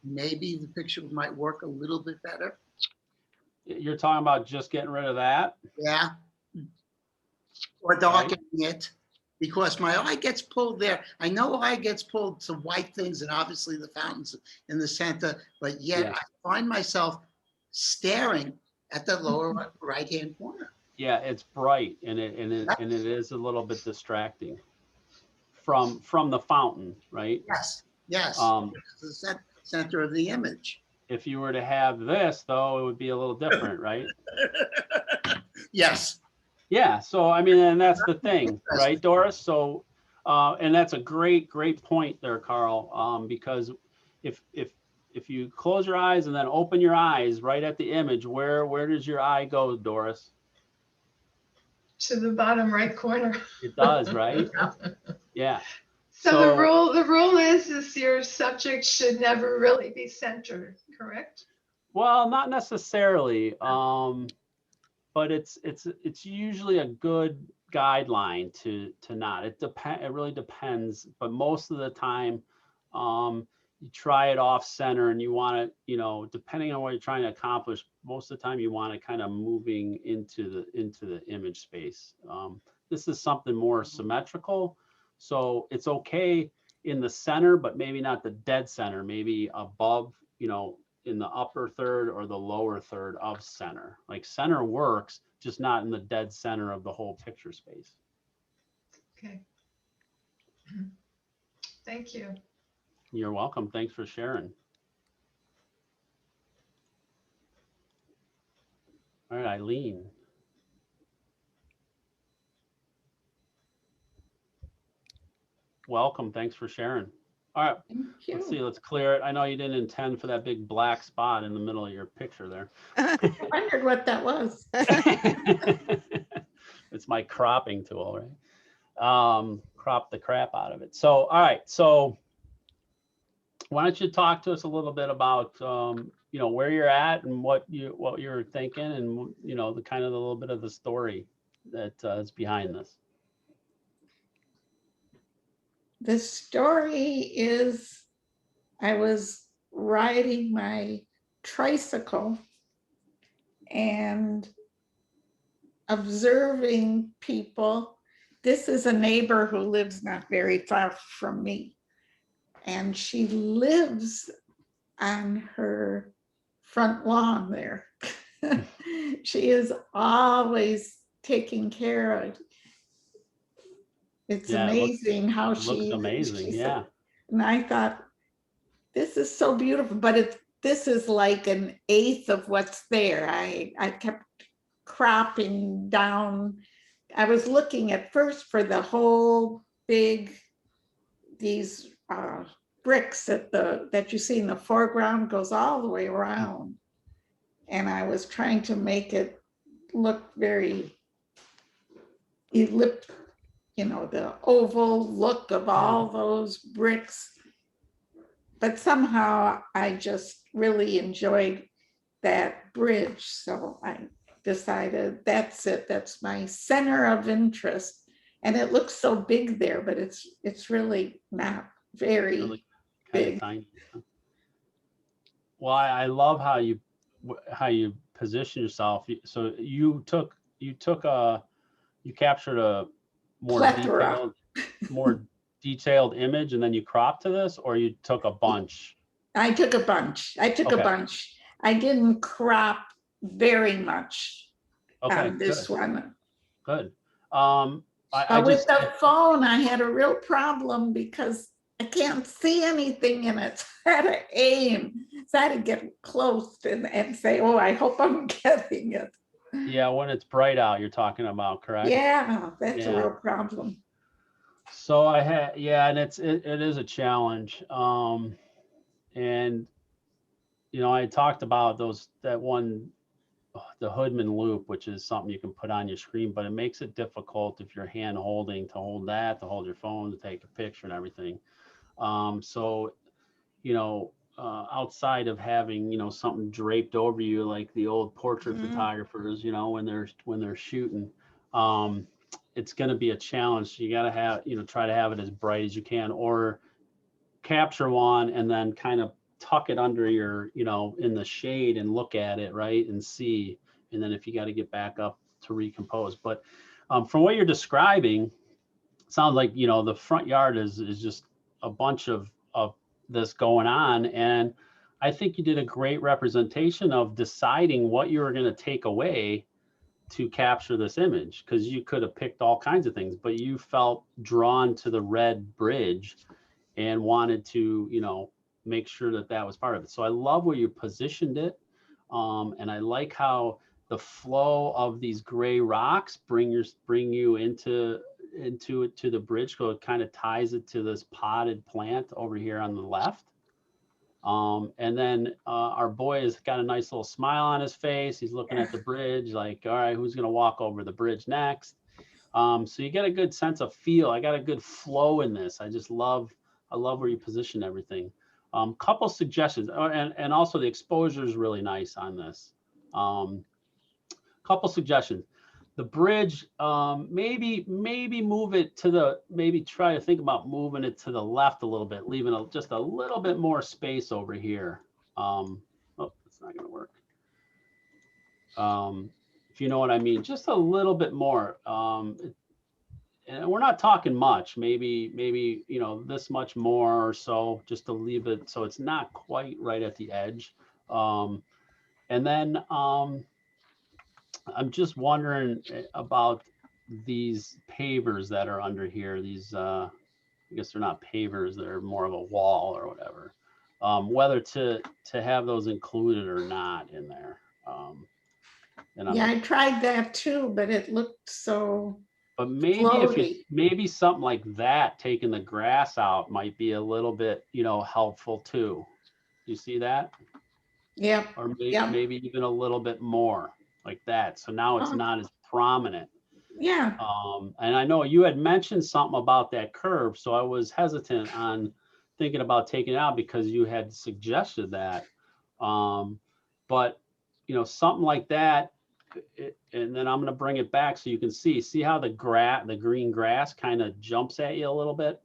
Speaker 6: maybe the picture might work a little bit better.
Speaker 1: You're talking about just getting rid of that?
Speaker 6: Yeah. or darkening it, because my eye gets pulled there. I know eye gets pulled to white things and obviously the fountains in the center, but yet
Speaker 1: Yeah.
Speaker 6: I find myself staring at the lower right-hand corner.
Speaker 1: Yeah, it's bright and it is a little bit distracting from the fountain, right?
Speaker 6: Yes, yes.
Speaker 1: Um,
Speaker 6: It's the center of the image.
Speaker 1: if you were to have this though, it would be a little different, right?
Speaker 6: Yes.
Speaker 1: Yeah, so I mean, and that's the thing, right, Doris? So, and that's a great point there, Carl, because if you close your eyes and then open your eyes right at the image, where does your eye go, Doris?
Speaker 3: To the bottom right corner.
Speaker 1: It does, right? Yeah.
Speaker 3: So the rule is your subject should never really be centered, correct?
Speaker 1: Well, not necessarily, but it's usually a good guideline to not. It really depends, but most of the time, you try it off center and you want it, you know, depending on what you're trying to accomplish, most of the time you want it kind of moving into the image space. This is something more symmetrical, so it's okay in the center, but maybe not the dead center, maybe above, you know, in the upper third or the lower third of center. Like center works, just not in the dead center of the whole picture space.
Speaker 3: Okay. Thank you.
Speaker 1: You're welcome. Thanks for sharing. All right, Eileen. Welcome. Thanks for sharing. All right,
Speaker 5: Thank
Speaker 1: let's see.
Speaker 5: you.
Speaker 1: Let's clear it. I know you didn't intend for that big black spot in the middle of your picture there.
Speaker 5: I wondered what that was.
Speaker 1: It's my cropping tool, right? Crop the crap out of it. So, all right. So why don't you talk to us a little bit about, you know, where you're at and what you're thinking and, you know, the kind of a little bit of the story that is behind this.
Speaker 5: The story is I was riding my tricycle and observing people. This is a neighbor who lives not very far from me, and she lives on her front lawn there. She is always taking care of. It's
Speaker 1: Yeah,
Speaker 5: amazing how
Speaker 1: looks amazing. Yeah.
Speaker 5: And I thought, this is so beautiful, but this is like an eighth of what's there. I kept cropping down. I was looking at first for the whole these bricks that you see in the foreground goes all the way around. And I was trying to make it look very elliptical, you know, the oval look of all those bricks. But somehow I just really enjoyed that bridge. So I decided that's it. That's my center of interest. And it looks so big there, but it's really not very
Speaker 1: Really kind of
Speaker 5: big.
Speaker 1: tiny. Well, I love how you position yourself. So you captured a
Speaker 5: Plethora.
Speaker 1: more detailed image and then you cropped to this, or you took a bunch?
Speaker 5: I took a bunch. I didn't crop very much on this
Speaker 1: good.
Speaker 5: one.
Speaker 1: Good.
Speaker 5: But with the phone, I had a real problem because I can't see anything in it. So I had to aim. So I had to get close and say, oh, I hope I'm getting it.
Speaker 1: Yeah, when it's bright out, you're talking about, correct?
Speaker 5: Yeah, that's a real problem.
Speaker 1: So and it is a challenge. And you know, I talked about the Hoodman loop, which is something you can put on your screen, but it makes it difficult if you're hand holding to hold your phone, to take a picture and everything. So, you know, outside of having, you know, something draped over you like the old portrait photographers, you know, when they're shooting, it's going to be a challenge. You got to have, you know, try to have it as bright as you can, or capture one and then kind of tuck it under your, you know, in the shade and look at it, right, and see. And then if you got to get back up to recompose. But From what you're describing, sounds like, you know, the front yard is just a bunch of this going on. And I think you did a great representation of deciding what you were going to take away to capture this image, because you could have picked all kinds of things, but you felt drawn to the red bridge and wanted to, you know, make sure that that was part of it. So I love where you positioned it. And I like how the flow of these gray rocks bring you into the bridge, so it kind of ties it to this potted plant over here on the left. And then our boy has got a nice little smile on his face. He's looking at the bridge like, all right, who's gonna walk over the bridge next? So you get a good sense of feel. I got a good flow in this. I love where you position everything. Couple suggestions, and also the exposure is really nice on this. Couple suggestions. The bridge, maybe move it to the, maybe try to think about moving it to the left a little bit, leaving just a little bit more space over here. Oh, it's not gonna work. If you know what I mean, just a little bit more. And we're not talking much, maybe, you know, this much more or so, just to leave it so it's not quite right at the edge. And then I'm just wondering about these pavers that are under here. These, I guess they're not pavers, they're more of a wall or whatever. Whether to have those included or not in there. And
Speaker 5: Yeah, I tried that too, but it looked so,
Speaker 1: but maybe if you,
Speaker 5: floaty.
Speaker 1: maybe something like that, taking the grass out might be a little bit, you know, helpful too. You see that?
Speaker 5: yeah,
Speaker 1: Or
Speaker 5: yeah.
Speaker 1: maybe even a little bit more like that. So now it's
Speaker 5: Oh.
Speaker 1: not as prominent.
Speaker 5: yeah.
Speaker 1: And I know you had mentioned something about that curve, so I was hesitant on thinking about taking it out because you had suggested that. But you know, something like that, and then I'm going to bring it back so you can see how the green grass kind of jumps at you a little bit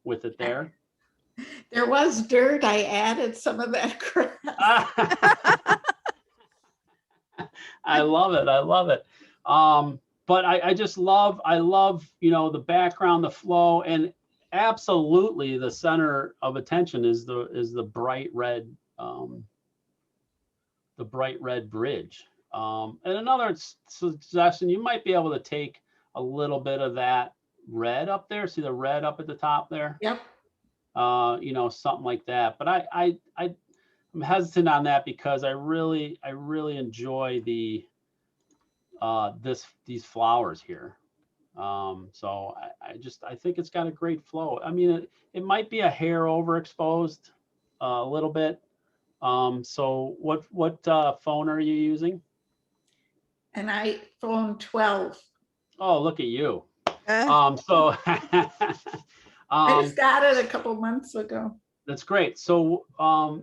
Speaker 1: with it there.
Speaker 5: There was dirt. I added some of that grass.
Speaker 1: I love it. I love it. But I just love, you know, the background, the flow, and absolutely the center of attention is the bright red, bridge. And another suggestion, you might be able to take a little bit of that red up there. See the red up at the top there?
Speaker 5: Yep.
Speaker 1: You know, something like that. But I'm hesitant on that because I really enjoy the these flowers here. So I think it's got a great flow. I mean, it might be a hair overexposed a little bit. So what phone are you using?
Speaker 5: An iPhone 12.
Speaker 1: Oh, look at you. So
Speaker 5: I just got it a couple months ago.
Speaker 1: that's great. So,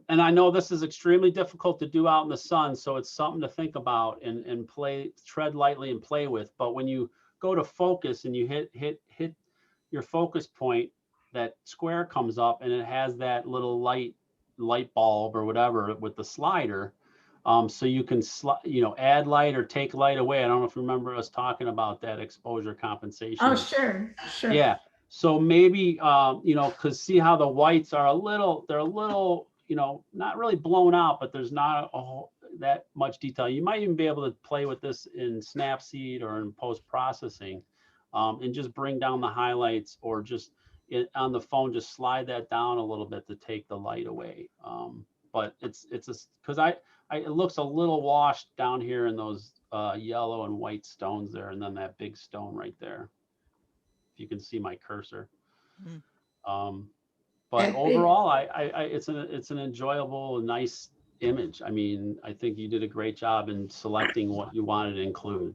Speaker 1: and I know this is extremely difficult to do out in the sun, so it's something to think about and tread lightly and play with. But when you go to focus and you hit your focus point, that square comes up and it has that little light bulb or whatever with the slider. So you can add light or take light away. I don't know if you remember us talking about that exposure compensation.
Speaker 5: Oh, sure.
Speaker 1: Yeah. So maybe, you know, because see how the whites are they're a little, you know, not really blown out, but there's not that much detail. You might even be able to play with this in Snapseed or in post-processing, and just bring down the highlights, or just on the phone, just slide that down a little bit to take the light away. But because it looks a little washed down here in those yellow and white stones there, and then that big stone right there. You can see my cursor. But overall, it's an enjoyable, nice image. I mean, I think you did a great job in selecting what you wanted to include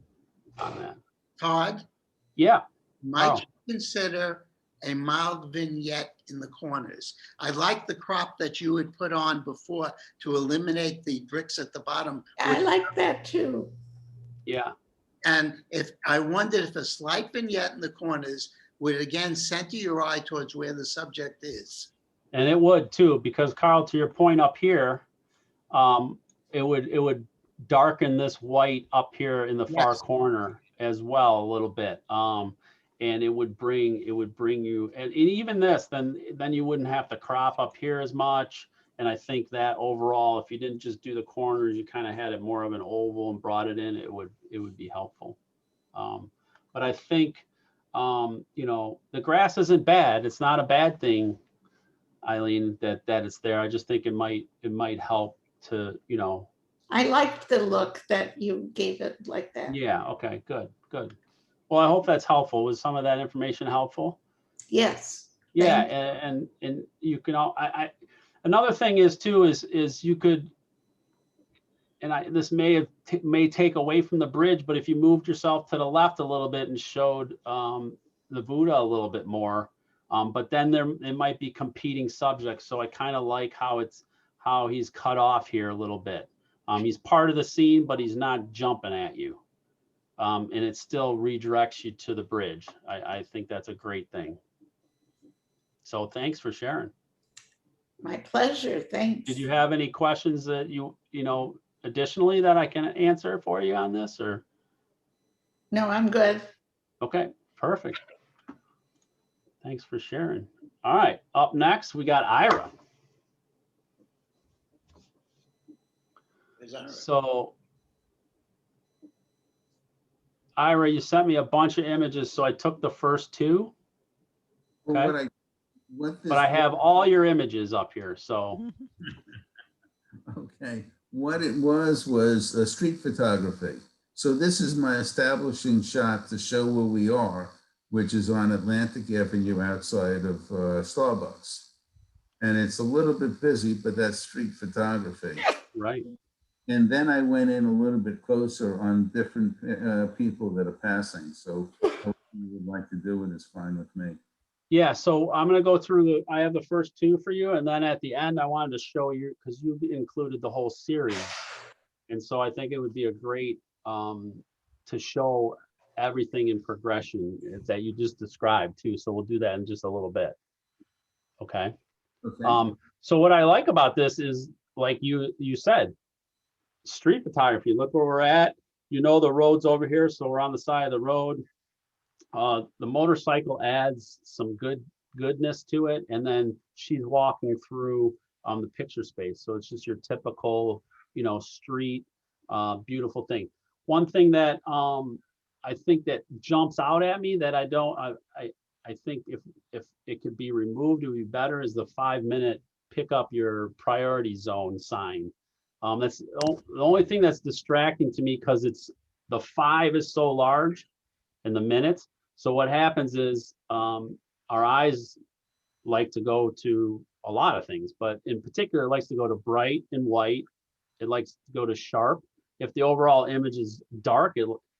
Speaker 1: on that.
Speaker 6: Todd,
Speaker 1: Yeah.
Speaker 6: might you consider a mild vignette in the corners? I like the crop that you had put on before to eliminate the bricks at the bottom.
Speaker 5: I like that too.
Speaker 1: Yeah.
Speaker 6: And I wondered if a slight vignette in the corners would again center your eye towards where the subject is.
Speaker 1: And it would too, because Carl, to your point up here, it would darken this white up here in the far corner. as well a little bit. And it would bring you, and even this, then you wouldn't have to crop up here as much. And I think that overall, if you didn't just do the corners, you kind of had it more of an oval and brought it in, it would be helpful. But I think, you know, the grass isn't bad. It's not a bad thing, Eileen, that it's there. I just think it might help to, you know.
Speaker 5: I liked the look that you gave it like that.
Speaker 1: Yeah. Okay. Good. Good. Well, I hope that's helpful. Was some of that information helpful?
Speaker 5: Yes.
Speaker 1: Yeah,
Speaker 5: Thank
Speaker 1: and you can all. Another thing is too is you could, and this may take away from the bridge, but if you moved yourself to the left a little bit and showed the Buddha a little bit more, but then it might be competing subjects. So I kind of like how he's cut off here a little bit. He's part of the scene, but he's not jumping at you. And it still redirects you to the bridge. I think that's a great thing. So thanks for sharing.
Speaker 5: My pleasure. Thanks.
Speaker 1: Did you have any questions that you know, additionally that I can answer for you on this, or?
Speaker 5: No, I'm good.
Speaker 1: Okay, perfect. Thanks for sharing. All right, up next, we got Ira. So Ira, you sent me a bunch of images, so I took the first two.
Speaker 8: Well,
Speaker 1: Okay.
Speaker 8: what
Speaker 1: But I have all your images up here, so.
Speaker 8: Okay, what it was street photography. So this is my establishing shot to show where we are, which is on Atlantic Avenue outside of Starbucks. And it's a little bit busy, but that's street photography.
Speaker 1: Right.
Speaker 8: And then I went in a little bit closer on different people that are passing. So what you would like to do it is fine with me.
Speaker 1: Yeah, so I'm gonna go through I have the first two for you, and then at the end, I wanted to show you, because you've included the whole series. And so I think it would be a great, to show everything in progression that you just described too. So we'll do that in just a little bit. Okay.
Speaker 8: Okay.
Speaker 1: So what I like about this is, like you said, street photography. Look where we're at. You know, the road's over here, so we're on the side of the road. The motorcycle adds some goodness to it, and then she's walking through the picture space. So it's just your typical, you know, street, beautiful thing. One thing that I think that jumps out at me that I think if it could be removed, it would be better, is the 5-minute pick up your priority zone sign. That's the only thing that's distracting to me, because the 5 is so large and the minutes. So what happens is our eyes like to go to a lot of things, but in particular, it likes to go to bright and white. It likes to go to sharp. If the overall image is dark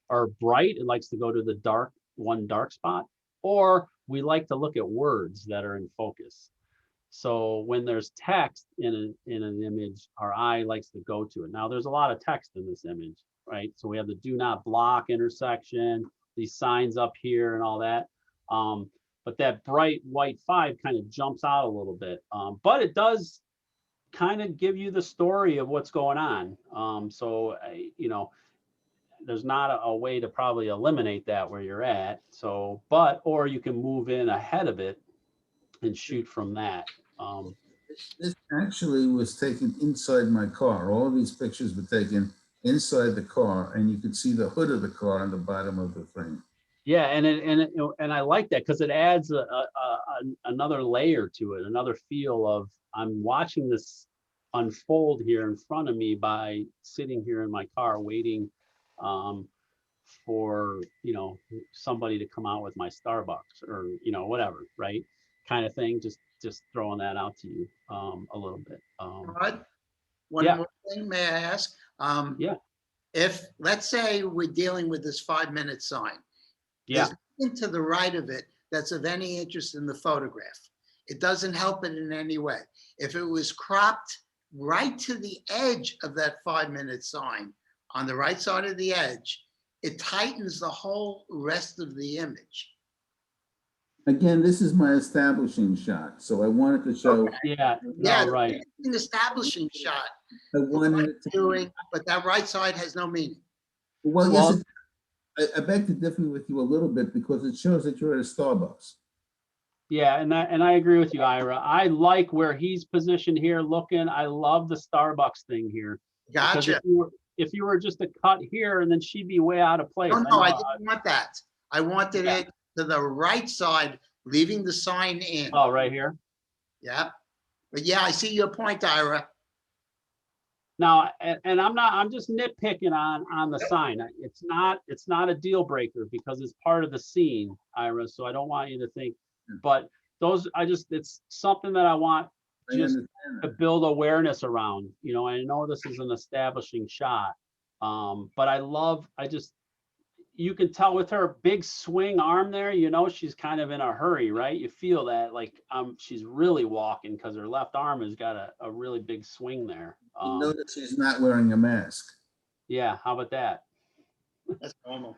Speaker 1: or bright, it likes to go to the dark spot. Or we like to look at words that are in focus. So when there's text in an image, our eye likes to go to it. Now there's a lot of text in this image, right? So we have the do not block intersection, these signs up here and all that. But that bright white 5 kind of jumps out a little bit. But it does kind of give you the story of what's going on. So, you know, there's not a way to probably eliminate that where you're at. So, or you can move in ahead of it and shoot from that.
Speaker 8: This actually was taken inside my car. All of these pictures were taken inside the car, and you could see the hood of the car on the bottom of the frame.
Speaker 1: Yeah, and I like that, because it adds another layer to it, another feel of, I'm watching this unfold here in front of me by sitting here in my car waiting for, you know, somebody to come out with my Starbucks, or, you know, whatever, right? Kind of thing. Just throwing that out to you a little bit.
Speaker 6: Todd, one
Speaker 1: yeah.
Speaker 6: more thing, may I ask?
Speaker 1: Yeah.
Speaker 6: If, let's say we're dealing with this 5-minute sign.
Speaker 1: Yeah.
Speaker 6: There's nothing to the right of it that's of any interest in the photograph. It doesn't help it in any way. If it was cropped right to the edge of that 5-minute sign, on the right side of the edge, it tightens the whole rest of the image.
Speaker 8: Again, this is my establishing shot, so I wanted to show.
Speaker 6: Okay.
Speaker 1: Yeah.
Speaker 6: Yeah,
Speaker 1: No, right.
Speaker 6: an establishing shot.
Speaker 8: I wanted to,
Speaker 6: Doing, but that right side has no meaning.
Speaker 8: well,
Speaker 1: Well,
Speaker 8: yes, I beg to differ with you a little bit because it shows that you're at a Starbucks.
Speaker 1: Yeah, and I agree with you, Ira. I like where he's positioned here looking. I love the Starbucks thing here. Because
Speaker 6: Gotcha.
Speaker 1: if you were just to cut here and then she'd be way out of place.
Speaker 6: No, no, I
Speaker 1: know,
Speaker 6: didn't want that. I wanted
Speaker 1: Yeah.
Speaker 6: it to the right side, leaving the sign in.
Speaker 1: Oh, right here.
Speaker 6: Yeah. But yeah, I see your point, Ira.
Speaker 1: Now, and I'm just nitpicking on the sign. It's not a deal breaker because it's part of the scene, Ira. So I don't want you to think, but it's something that I want
Speaker 8: I
Speaker 1: just
Speaker 8: understand
Speaker 1: to
Speaker 8: that.
Speaker 1: build awareness around. You know, I know this is an establishing shot, but you can tell with her big swing arm there, you know, she's kind of in a hurry, right? You feel that like she's really walking because her left arm has got a really big swing there.
Speaker 8: You notice she's not wearing a mask.
Speaker 1: Yeah, how about that?
Speaker 6: That's normal.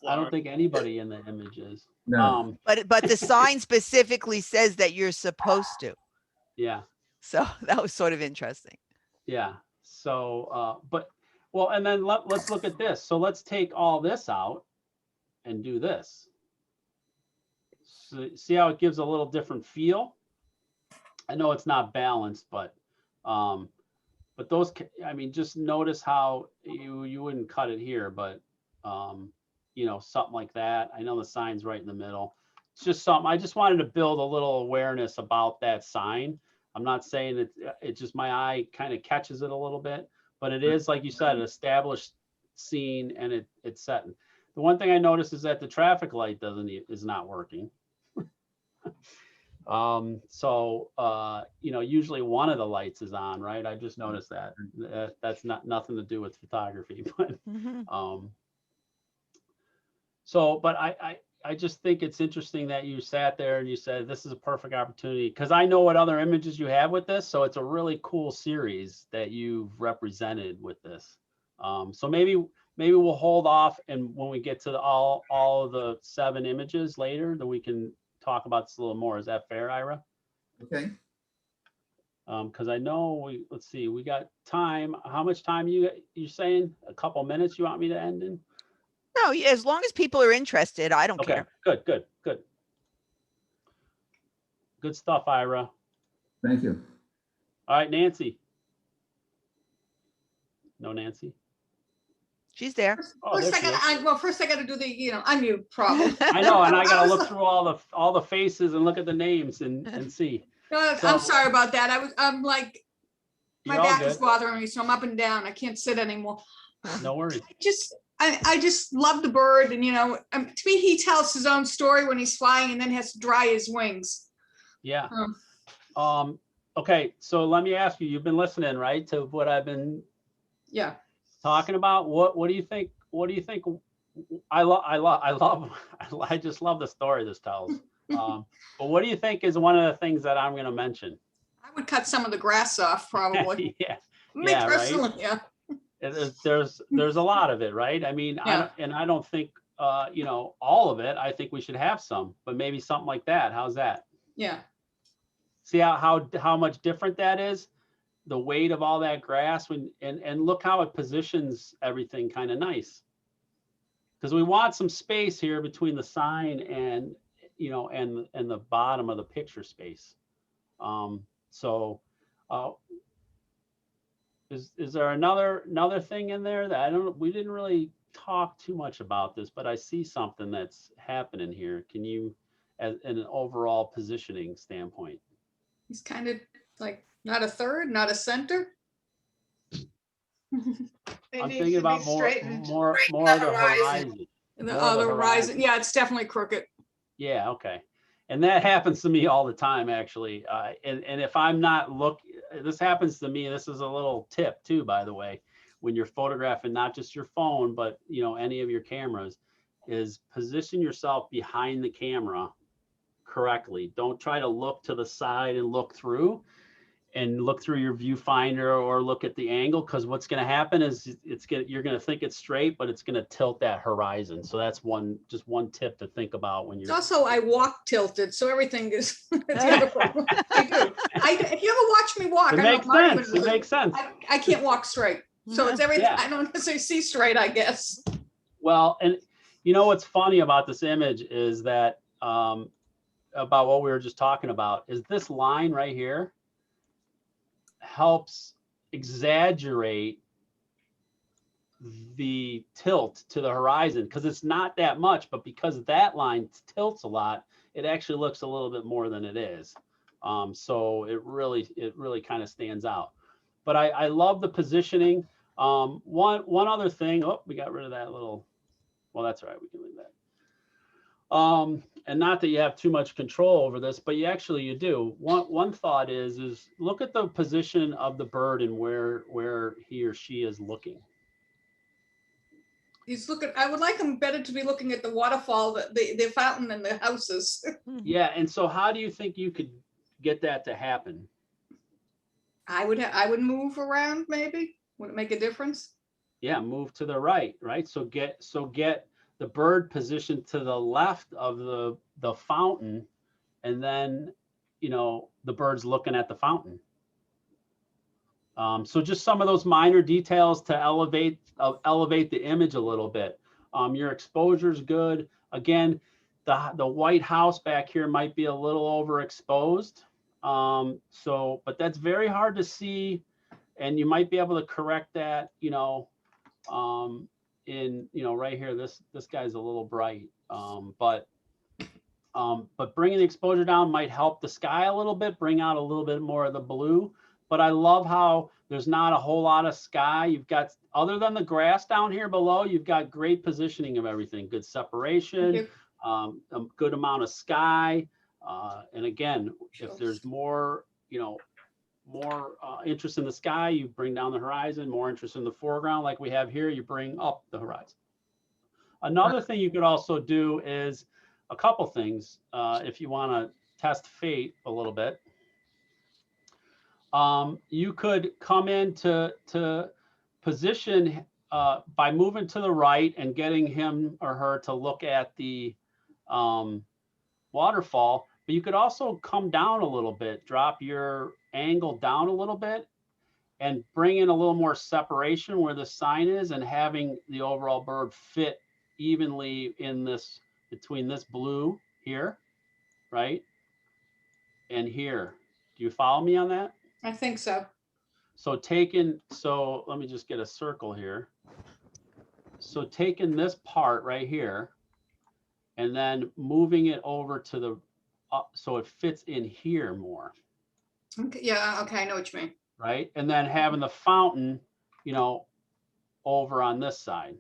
Speaker 1: I don't think anybody in the image is.
Speaker 8: No.
Speaker 2: But the sign specifically says that you're supposed to.
Speaker 1: Yeah,
Speaker 2: So that was sort of interesting.
Speaker 1: yeah. So, well, and then let's look at this. So let's take all this out and do this. So see how it gives a little different feel? I know it's not balanced, but those, I mean, just notice how you wouldn't cut it here, but you know, something like that. I know the sign's right in the middle. It's just something, I just wanted to build a little awareness about that sign. I'm not saying that it just, my eye kind of catches it a little bit, but it is, like you said, an established scene and it's set. The one thing I noticed is that the traffic light is not working. You know, usually one of the lights is on, right? I just noticed that. That's nothing to do with photography, but but I just think it's interesting that you sat there and you said this is a perfect opportunity, because I know what other images you have with this, so it's a really cool series that you've represented with this. So maybe we'll hold off, and when we get to all of the 7 images later, then we can talk about this a little more. Is that fair, Ira?
Speaker 8: Okay.
Speaker 1: Because I know let's see, we got time. How much time you saying? A couple minutes you want me to end in?
Speaker 2: No, yeah, as long as people are interested, I don't
Speaker 1: Okay,
Speaker 2: care.
Speaker 1: good. Good stuff, Ira.
Speaker 8: Thank you.
Speaker 1: All right, Nancy. No, Nancy.
Speaker 2: She's there.
Speaker 1: Oh, there she is.
Speaker 9: First I gotta do the, unmute problem.
Speaker 1: I know, and I gotta look through all the faces and look at the names and see.
Speaker 9: I'm sorry about that. I'm like, my
Speaker 1: You're all
Speaker 9: back is
Speaker 1: good.
Speaker 9: bothering me, so I'm up and down. I can't sit anymore.
Speaker 1: No worries.
Speaker 9: I just love the bird, and to me, he tells his own story when he's flying, and then has to dry his wings.
Speaker 1: Yeah. Okay, so let me ask you. You've been listening, right, to what I've been talking about? What do you think? What do you think? I just love the story this tells. But what do you think is one of the things that I'm going to mention?
Speaker 9: I would cut some of the grass off, probably.
Speaker 1: Yeah.
Speaker 9: Me
Speaker 1: Yeah,
Speaker 9: personally,
Speaker 1: right?
Speaker 9: yeah.
Speaker 1: There's a lot of it, right? I mean,
Speaker 9: Yeah.
Speaker 1: I don't think all of it. I think we should have some, but maybe something like that. How's that?
Speaker 9: Yeah.
Speaker 1: See how much different that is? The weight of all that grass and look how it positions everything kind of nice. Because we want some space here between the sign and and the bottom of the picture space. Is there another thing in there that we didn't really talk too much about this, but I see something that's happening here. Can you, as in an overall positioning standpoint?
Speaker 9: He's kind of like not a third, not a center.
Speaker 1: I'm thinking about more of the horizon.
Speaker 9: The horizon. Yeah, it's definitely crooked.
Speaker 1: Yeah, okay. And that happens to me all the time, actually. And if I'm not this happens to me. This is a little tip too, by the way, when you're photographing not just your phone, but any of your cameras, is position yourself behind the camera correctly. Don't try to look to the side and look through your viewfinder or look at the angle, because what's going to happen is you're going to think it's straight, but it's going to tilt that horizon. So that's just one tip to think about when you're.
Speaker 9: It's also, I walk tilted, so everything is. That's the other problem. I do. If you ever watch me walk,
Speaker 1: It makes sense.
Speaker 9: I can't walk straight, so it's everything.
Speaker 1: Yeah.
Speaker 9: I don't necessarily see straight, I guess.
Speaker 1: Well, and You know what's funny about this image is that about what we were just talking about is this line right here helps exaggerate the tilt to the horizon, because it's not that much, but because that line tilts a lot, it actually looks a little bit more than it is. So it really kind of stands out. But I love the positioning. One other thing, oh, we got rid of that little, well, that's all right, we can leave that. And not that you have too much control over this, but you do. One thought is look at the position of the bird and where he or she is looking.
Speaker 9: He's looking, I would like him better to be looking at the waterfall, the fountain and the houses.
Speaker 1: Yeah, and so how do you think you could get that to happen?
Speaker 9: I would move around maybe. Would it make a difference?
Speaker 1: Yeah, move to the right, right? So get the bird positioned to the left of the fountain, and then, you know, the bird's looking at the fountain. So just some of those minor details to elevate the image a little bit. Your exposure is good. Again, the White House back here might be a little overexposed. But that's very hard to see, and you might be able to correct that, you know, right here, this guy's a little bright. But bringing the exposure down might help the sky a little bit, bring out a little bit more of the blue. But I love how there's not a whole lot of sky. You've got, other than the grass down here below, you've got great positioning of everything, good separation, a good amount of sky. And again, if there's more, more interest in the sky, you bring down the horizon. More interest in the foreground, like we have here, you bring up the horizon. Another thing you could also do is a couple things if you want to test fate a little bit. You could come in to position by moving to the right and getting him or her to look at the waterfall, but you could also come down a little bit, drop your angle down a little bit, and bring in a little more separation where the sign is, and having the overall bird fit evenly in this, between this blue here, right, and here. Do you follow me on that?
Speaker 9: I think so.
Speaker 1: So let me just get a circle here. So taking this part right here and then moving it over to the so it fits in here more.
Speaker 9: Okay, yeah, okay, I know what you mean.
Speaker 1: Right, and then having the fountain, over on this side.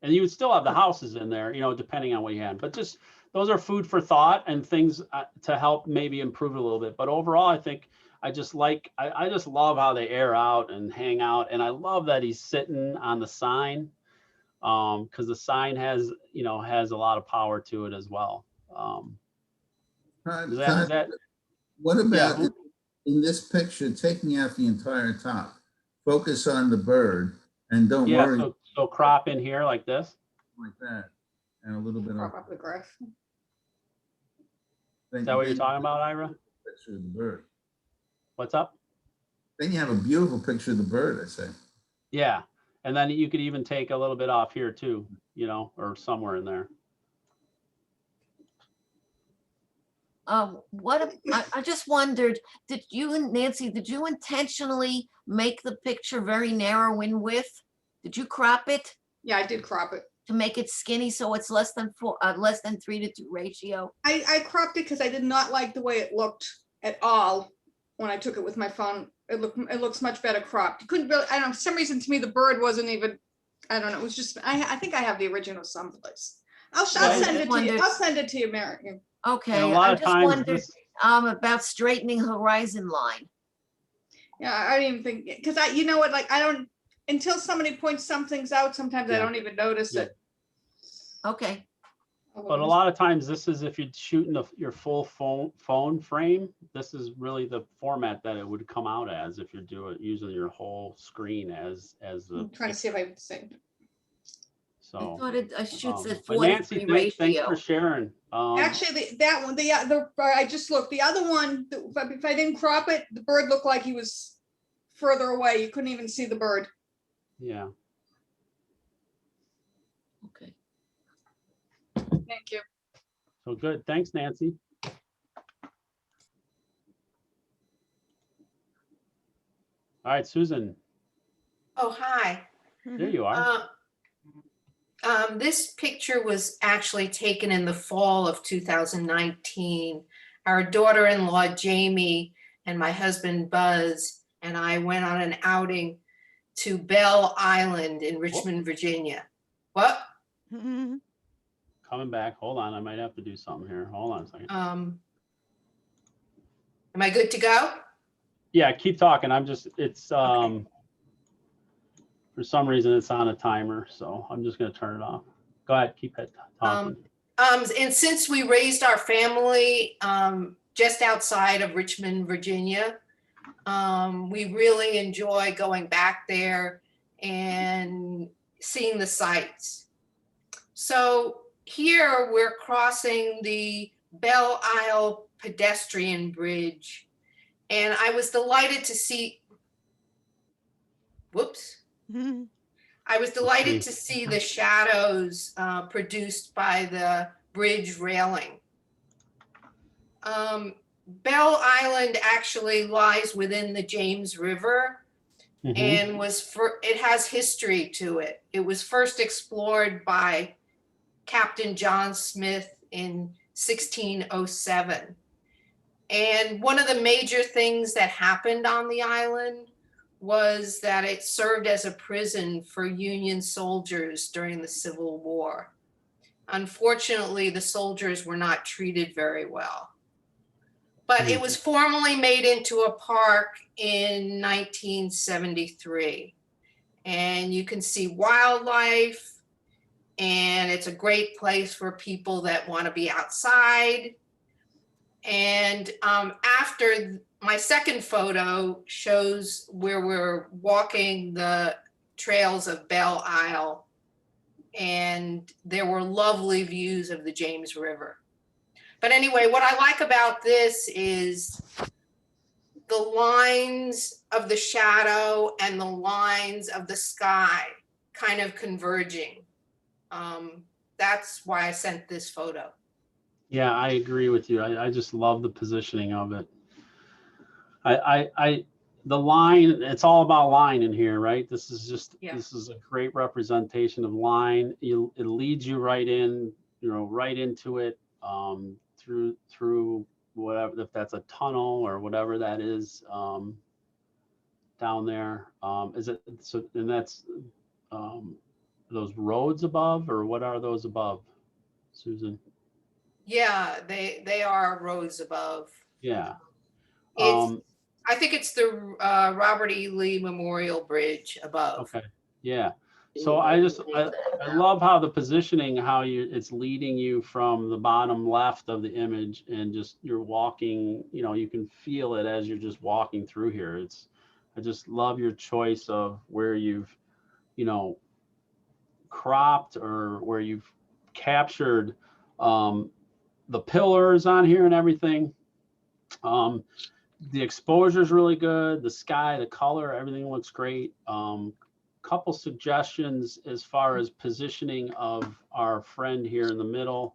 Speaker 1: And you would still have the houses in there, depending on what you had. But just those are food for thought and things to help maybe improve it a little bit. But overall, I think I just love how they air out and hang out. And I love that he's sitting on the sign, because the sign has a lot of power to it as well.
Speaker 8: What about in this picture, taking out the entire top, focus on the bird and don't worry.
Speaker 1: So crop in here like this.
Speaker 8: Like that. And a little bit
Speaker 9: crop up the graph.
Speaker 1: Is that what you're talking about, Ira?
Speaker 8: Picture of the bird.
Speaker 1: What's up?
Speaker 8: Then you have a beautiful picture of the bird, I say.
Speaker 1: Yeah. And then you could even take a little bit off here too, or somewhere in there.
Speaker 10: I just wondered, did you and Nancy, did you intentionally make the picture very narrow in width? Did you crop it?
Speaker 9: Yeah, I did crop it.
Speaker 10: To make it skinny so it's less than 3:2 ratio?
Speaker 9: I cropped it because I did not like the way it looked at all when I took it with my phone. It looks much better cropped. You couldn't really, I don't know, for some reason to me the bird wasn't even, I don't know, it was just, I think I have the original someplace. I'll send it to you. I'll send it to you, Mary.
Speaker 10: Okay, I just wondered about straightening horizon line.
Speaker 9: Yeah, I didn't even think, because you know what, like I don't, until somebody points some things out, sometimes I don't even notice it.
Speaker 10: Okay.
Speaker 1: But a lot of times this is, if you're shooting your full phone frame, this is really the format that it would come out as if you're using your whole screen as the.
Speaker 9: I'm trying to see if I would say.
Speaker 1: So
Speaker 10: I thought it shoots at
Speaker 1: 4:3 ratio. Thanks for sharing.
Speaker 9: Actually, that one, I just looked. The other one, if I didn't crop it, the bird looked like he was further away. You couldn't even see the bird.
Speaker 1: Yeah.
Speaker 9: Thank you.
Speaker 1: So good. Thanks, Nancy. All right, Susan,
Speaker 10: Oh, hi.
Speaker 1: there you are.
Speaker 10: This picture was actually taken in the fall of 2019. Our daughter-in-law, Jamie, and my husband, Buzz, and I went on an outing to Belle Island in Richmond, Virginia. What?
Speaker 2: Mhm.
Speaker 1: Coming back. Hold on. I might have to do something here. Hold on a second.
Speaker 10: Am I good to go?
Speaker 1: Yeah, keep talking. I'm just, it's,
Speaker 10: Okay.
Speaker 1: for some reason it's on a timer, so I'm just gonna turn it off. Go ahead, keep it talking.
Speaker 10: And since we raised our family just outside of Richmond, Virginia, we really enjoy going back there and seeing the sights. So here we're crossing the Belle Isle pedestrian bridge, and I was delighted to see, whoops.
Speaker 2: Mhm.
Speaker 10: I was delighted to see the shadows produced by the bridge railing. Belle Island actually lies within the James River and it has history to it. It was first explored by Captain John Smith in 1607. And one of the major things that happened on the island was that it served as a prison for Union soldiers during the Civil War. Unfortunately, the soldiers were not treated very well. But it was formally made into a park in 1973. And you can see wildlife, and it's a great place for people that want to be outside. And after my second photo shows where we're walking the trails of Belle Isle, and there were lovely views of the James River. But anyway, what I like about this is the lines of the shadow and the lines of the sky kind of converging. That's why I sent this photo.
Speaker 1: Yeah, I agree with you. I just love the positioning of it. The line, it's all about line in here, right? This is just, this is a great representation of line. It leads you right in, right into it, through whatever, if that's a tunnel or whatever that is, down there. Is it, so, and that's, those roads above, or what are those above, Susan?
Speaker 10: Yeah, they are roads above.
Speaker 1: Yeah.
Speaker 10: I think it's the Robert E. Lee Memorial Bridge above.
Speaker 1: Okay. Yeah. So I love how the positioning, how it's leading you from the bottom left of the image, and just you're walking, you can feel it as you're just walking through here. I just love your choice of where you've, cropped, or where you've captured the pillars on here and everything. The exposure is really good. The sky, the color, everything looks great. Couple suggestions as far as positioning of our friend here in the middle,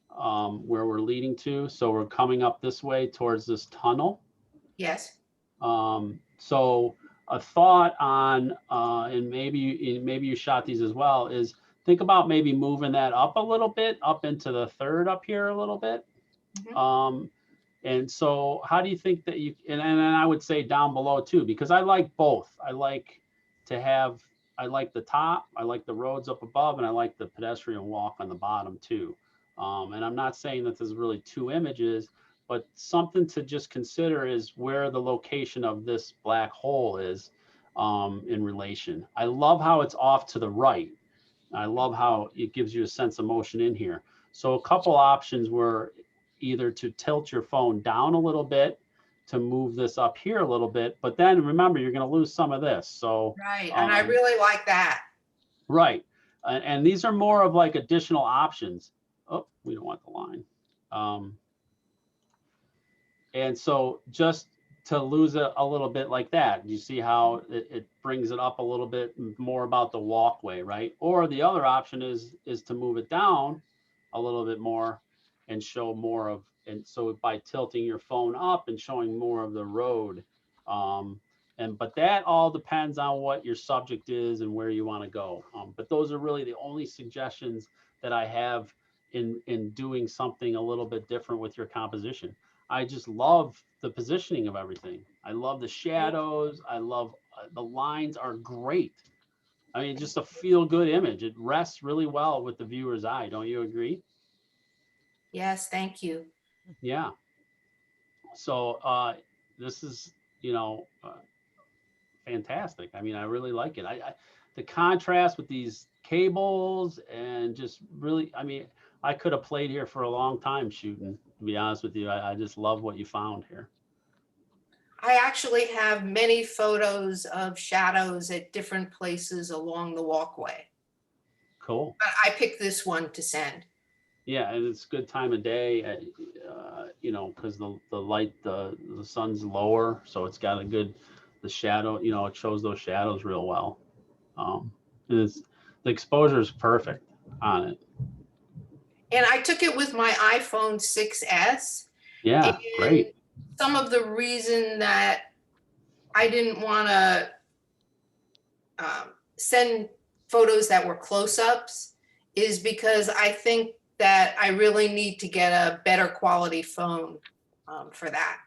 Speaker 1: where we're leading to. So we're coming up this way towards this tunnel.
Speaker 10: Yes.
Speaker 1: So a thought on, and maybe you shot these as well, is think about maybe moving that up a little bit, up into the third up here a little bit. And so how do you think that you, and I would say down below too, because I like both. I like the top, I like the roads up above, and I like the pedestrian walk on the bottom too. And I'm not saying that there's really two images, but something to just consider is where the location of this black hole is in relation. I love how it's off to the right. I love how it gives you a sense of motion in here. So a couple options were either to tilt your phone down a little bit to move this up here a little bit, but then remember, you're going to lose some of this. So
Speaker 10: right, and I really like that.
Speaker 1: Right, and these are more of like additional options. Oh, we don't want the line. And so just to lose it a little bit like that, you see how it brings it up a little bit more about the walkway, right? Or the other option is to move it down a little bit more and show more of, and so by tilting your phone up and showing more of the road. But that all depends on what your subject is and where you want to go. But those are really the only suggestions that I have in doing something a little bit different with your composition. I just love the positioning of everything. I love the shadows. I love the lines are great. I mean, just a feel good image. It rests really well with the viewer's eye. Don't you agree?
Speaker 10: Yes, thank you.
Speaker 1: Yeah. So this is, fantastic. I mean, I really like it. The contrast with these cables and just really, I mean, I could have played here for a long time shooting, to be honest with you. I just love what you found here.
Speaker 10: I actually have many photos of shadows at different places along the walkway.
Speaker 1: Cool.
Speaker 10: But I picked this one to send.
Speaker 1: Yeah, and it's a good time of day, because the light, the sun's lower, so it's got a good, the shadow, it shows those shadows real well. And the exposure is perfect on it.
Speaker 10: And I took it with my iPhone 6S.
Speaker 1: Yeah,
Speaker 10: and
Speaker 1: great.
Speaker 10: Some of the reason that I didn't want to send photos that were close-ups is because I think that I really need to get a better quality phone for that.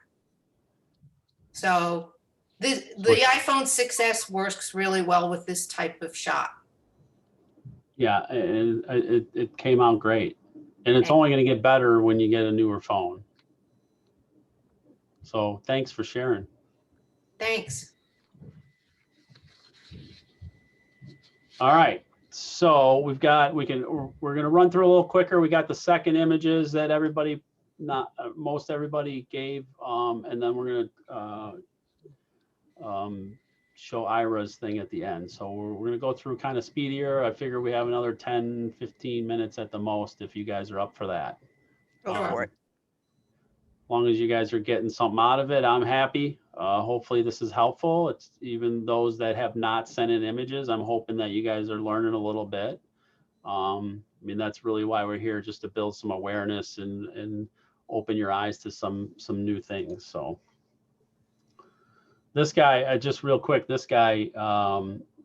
Speaker 10: So the iPhone 6S works really well with this type of shot.
Speaker 1: Yeah, and it came out great. And it's only going to get better when you get a newer phone. So thanks for sharing.
Speaker 10: Thanks.
Speaker 1: All right. So we're going to run through a little quicker. We got the second images that everybody, most everybody gave. And then we're going to show Ira's thing at the end. So we're going to go through kind of speedier. I figure we have another 10, 15 minutes at the most if you guys are up for that.
Speaker 2: Go for it.
Speaker 1: As long as you guys are getting something out of it, I'm happy. Hopefully this is helpful. It's even those that have not sent in images, I'm hoping that you guys are learning a little bit. I mean, that's really why we're here, just to build some awareness and open your eyes to some new things. So this guy, just real quick, this guy,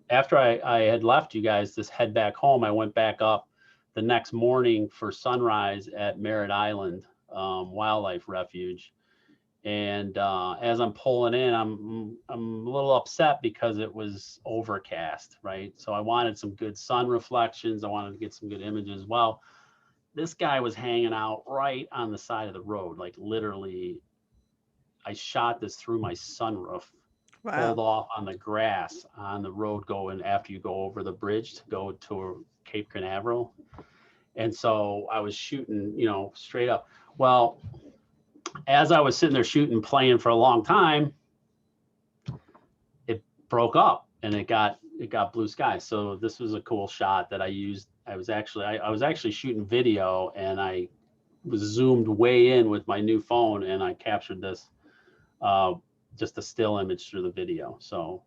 Speaker 1: after I had left you guys to head back home, I went back up the next morning for sunrise at Merritt Island Wildlife Refuge. And as I'm pulling in, I'm a little upset because it was overcast, right? So I wanted some good sun reflections. I wanted to get some good images. Well, this guy was hanging out right on the side of the road, like literally. I shot this through my sunroof, pulled off on the grass on the road going after you go over the bridge to go to Cape Canaveral. And so I was shooting, straight up. Well, as I was sitting there shooting, playing for a long time, it broke up and it got blue sky. So this was a cool shot that I used. I was actually shooting video, and I was zoomed way in with my new phone, and I captured this, just a still image through the video. So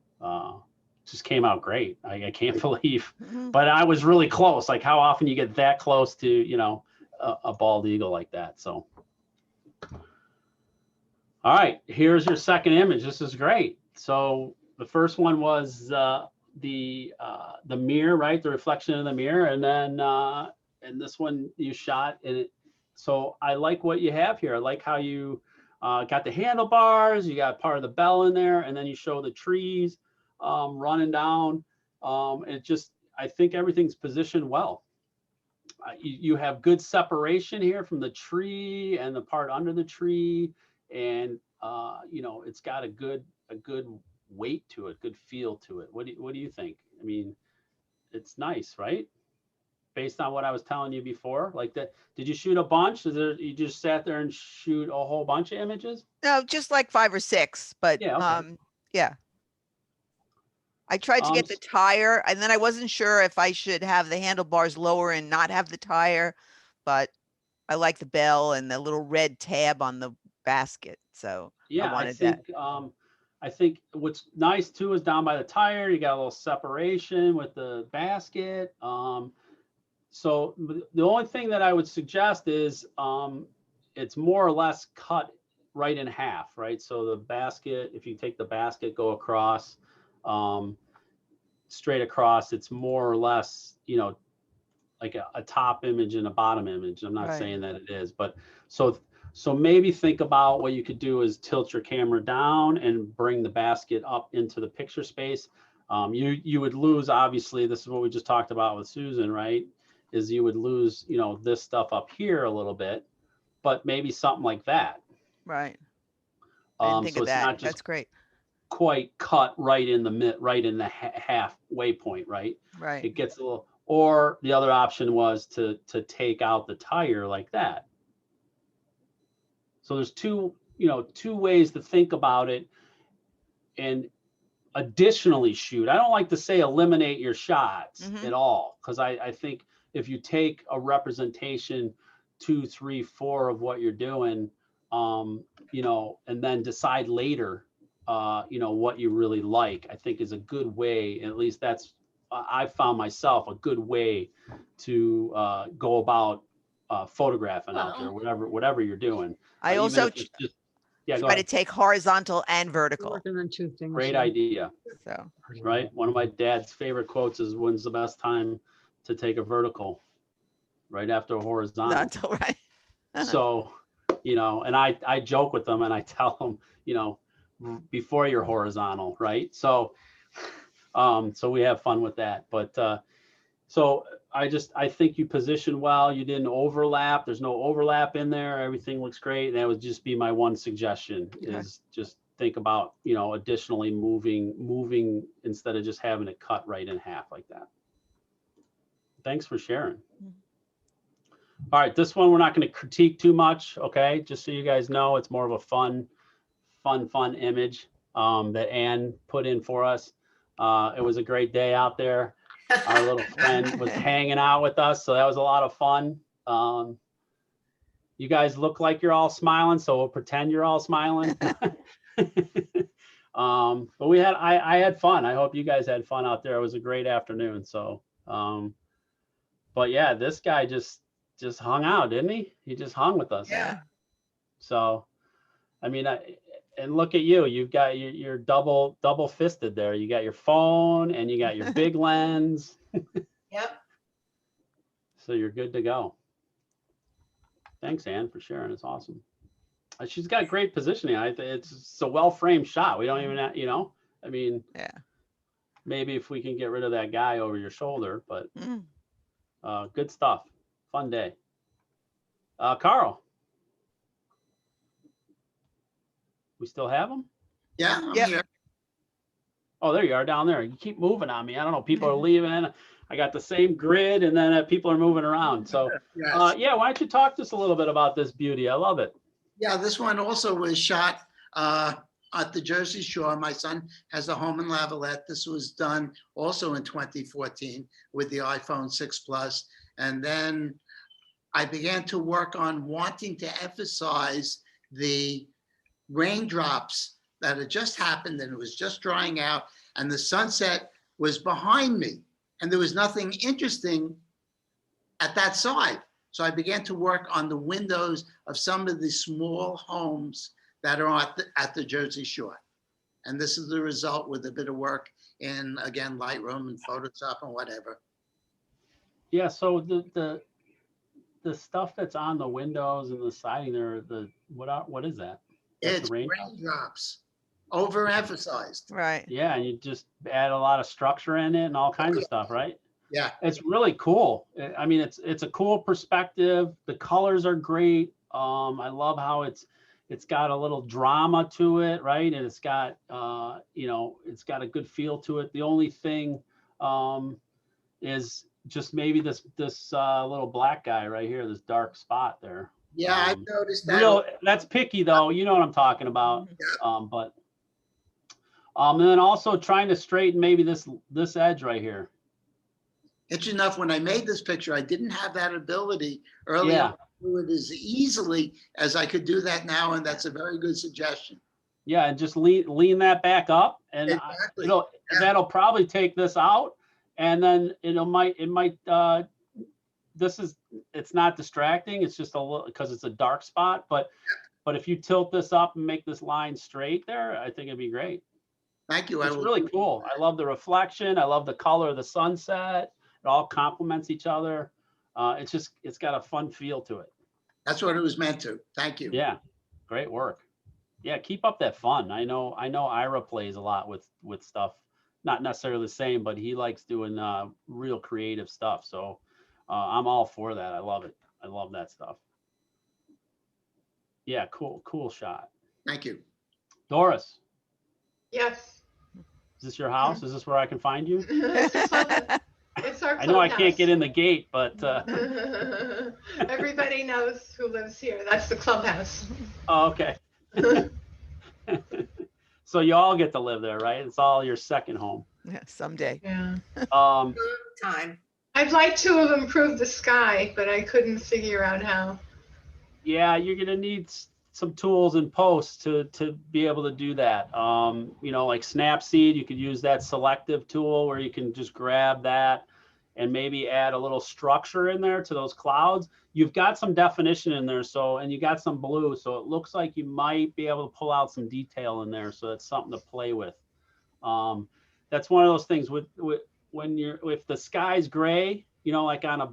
Speaker 1: just came out great. I can't believe, but I was really close. Like, how often you get that close to, a bald eagle like that. So. All right, here's your second image. This is great. So the first one was the mirror, right? The reflection in the mirror, and then and this one you shot in it. So I like what you have here. I like how you got the handlebars. You got part of the bell in there, and then you show the trees running down. I think everything's positioned well. You have good separation here from the tree and the part under the tree. And it's got a good weight to it, good feel to it. What do you think? I mean, it's nice, right? Based on what I was telling you before, like that. Did you shoot a bunch? You just sat there and shoot a whole bunch of images?
Speaker 2: No, just like 5 or 6, but
Speaker 1: yeah, okay.
Speaker 2: Yeah. I tried to get the tire, and then I wasn't sure if I should have the handlebars lower and not have the tire, but I like the bell and the little red tab on the basket. So
Speaker 1: yeah,
Speaker 2: I wanted that.
Speaker 1: I think what's nice too is down by the tire, you got a little separation with the basket. so the only thing that I would suggest is it's more or less cut right in half, right? So the basket, if you take the basket, go across, straight across, it's more or less, you know, like a top image and a bottom image. I'm not
Speaker 2: Right.
Speaker 1: saying that it is, but so maybe think about what you could do is tilt your camera down and bring the basket up into the picture space. You would lose, obviously, this is what we just talked about with Susan, right? Is you would lose, you know, this stuff up here a little bit, but maybe something like that.
Speaker 2: Right. I didn't think
Speaker 1: So
Speaker 2: of
Speaker 1: it's
Speaker 2: that.
Speaker 1: not just
Speaker 2: That's great.
Speaker 1: quite cut right in the halfway point, right?
Speaker 2: Right.
Speaker 1: It gets a little, or the other option was to take out the tire like that. So there's two ways to think about it, and additionally shoot. I don't like to say eliminate your shots
Speaker 2: Mhm.
Speaker 1: at all, because I think if you take a representation 2, 3, 4 of what you're doing, you know, and then decide later, you know, what you really like, I think is a good way. At least that's I found myself a good way to go about photographing out there, whatever you're doing.
Speaker 2: I
Speaker 1: Even
Speaker 2: also
Speaker 1: if it's just, yeah, go
Speaker 2: try to
Speaker 1: ahead.
Speaker 2: take horizontal and
Speaker 11: We're
Speaker 2: vertical.
Speaker 11: working on two things.
Speaker 1: Great
Speaker 11: here.
Speaker 1: idea,
Speaker 2: So
Speaker 1: right? One of my dad's favorite quotes is, "When's the best time to take a vertical?" Right after a horizontal.
Speaker 2: horizontal, right?
Speaker 1: So, you know, and I joke with them and I tell them, you know, before you're horizontal, right? So, so we have fun with that. But so I think you positioned well. You didn't overlap. There's no overlap in there. Everything looks great. That would just be my one suggestion, is just think about, you know, additionally moving instead of just having it cut right in half like that. Thanks for sharing. All right, this one we're not going to critique too much, okay? Just so you guys know, it's more of a fun image that Ann put in for us. It was a great day out there. Our little friend was hanging out with us, so that was a lot of fun. You guys look like you're all smiling, so we'll pretend you're all smiling. But I had fun. I hope you guys had fun out there. It was a great afternoon. So, but yeah, this guy just hung out, didn't he? He just hung with us.
Speaker 10: Yeah.
Speaker 1: So, I mean, and look at you. You've got you're double fisted there. You got your phone and you got your big lens.
Speaker 10: Yep.
Speaker 1: So you're good to go. Thanks, Ann, for sharing. It's awesome. She's got great positioning. It's a well-framed shot. We don't even have, you know, I mean,
Speaker 2: Yeah.
Speaker 1: maybe if we can get rid of that guy over your shoulder, but good stuff. Fun day. Carl, we still have him?
Speaker 6: Yeah, I'm
Speaker 2: Yep.
Speaker 6: here.
Speaker 1: Oh, there you are down there. You keep moving on me. I don't know. People are leaving. I got the same grid, and then people are moving around. So,
Speaker 6: Yes.
Speaker 1: yeah, why don't you talk to us a little bit about this beauty? I love it.
Speaker 6: Yeah, this one also was shot at the Jersey Shore. My son has a home in Lavalette. This was done also in 2014 with the iPhone 6 Plus. And then I began to work on wanting to emphasize the raindrops that had just happened, and it was just drying out, and the sunset was behind me, and there was nothing interesting at that side. So I began to work on the windows of some of the small homes that are at the Jersey Shore. And this is the result with a bit of work in, again, Lightroom and Photoshop and whatever.
Speaker 1: Yeah, so the stuff that's on the windows and the siding there, what is that? That's
Speaker 6: It's
Speaker 1: the raindrops?
Speaker 6: raindrops, overemphasized.
Speaker 2: Right.
Speaker 1: Yeah, and you just add a lot of structure in it and all kinds of stuff, right?
Speaker 6: Yeah.
Speaker 1: It's really cool. I mean, it's a cool perspective. The colors are great. I love how it's got a little drama to it, right? And it's got you know, it's got a good feel to it. The only thing is just maybe this little black guy right here, this dark spot there.
Speaker 6: Yeah, I've noticed that.
Speaker 1: That's picky though. You know what I'm talking about. But and then also trying to straighten maybe this edge right here.
Speaker 6: Interesting enough, when I made this picture, I didn't have that ability earlier.
Speaker 1: Yeah.
Speaker 6: Do it as easily as I could do that now, and that's a very good suggestion.
Speaker 1: Yeah, and just lean that back up, and
Speaker 6: Exactly.
Speaker 1: that'll probably take this out, and then it might it's not distracting. It's just a little, because it's a dark spot, but if you tilt this up and make this line straight there, I think it'd be great.
Speaker 6: Thank you.
Speaker 1: It's really cool. I love the reflection. I love the color of the sunset. It all complements each other. It's got a fun feel to it.
Speaker 6: That's what it was meant to. Thank you.
Speaker 1: Yeah, great work. Yeah, keep up that fun. I know Ira plays a lot with stuff, not necessarily the same, but he likes doing real creative stuff. So I'm all for that. I love it. I love that stuff. Yeah, cool shot.
Speaker 6: Thank you.
Speaker 1: Doris,
Speaker 3: Yes.
Speaker 1: is this your house? Is this where I can find you?
Speaker 3: It's our
Speaker 1: I know I can't
Speaker 3: clubhouse.
Speaker 1: get in the gate, but
Speaker 3: Everybody knows who lives here. That's the clubhouse.
Speaker 1: oh, okay. So you all get to live there, right? It's all your second home.
Speaker 2: Yeah, someday.
Speaker 3: Yeah.
Speaker 10: Time.
Speaker 3: I'd like to have improved the sky, but I couldn't figure out how.
Speaker 1: Yeah, you're gonna need some tools in post to be able to do that. You know, like Snapseed, you could use that selective tool where you can just grab that and maybe add a little structure in there to those clouds. You've got some definition in there, so, and you got some blue, so it looks like you might be able to pull out some detail in there, so that's something to play with. That's one of those things with when if the sky's gray, you know, like on a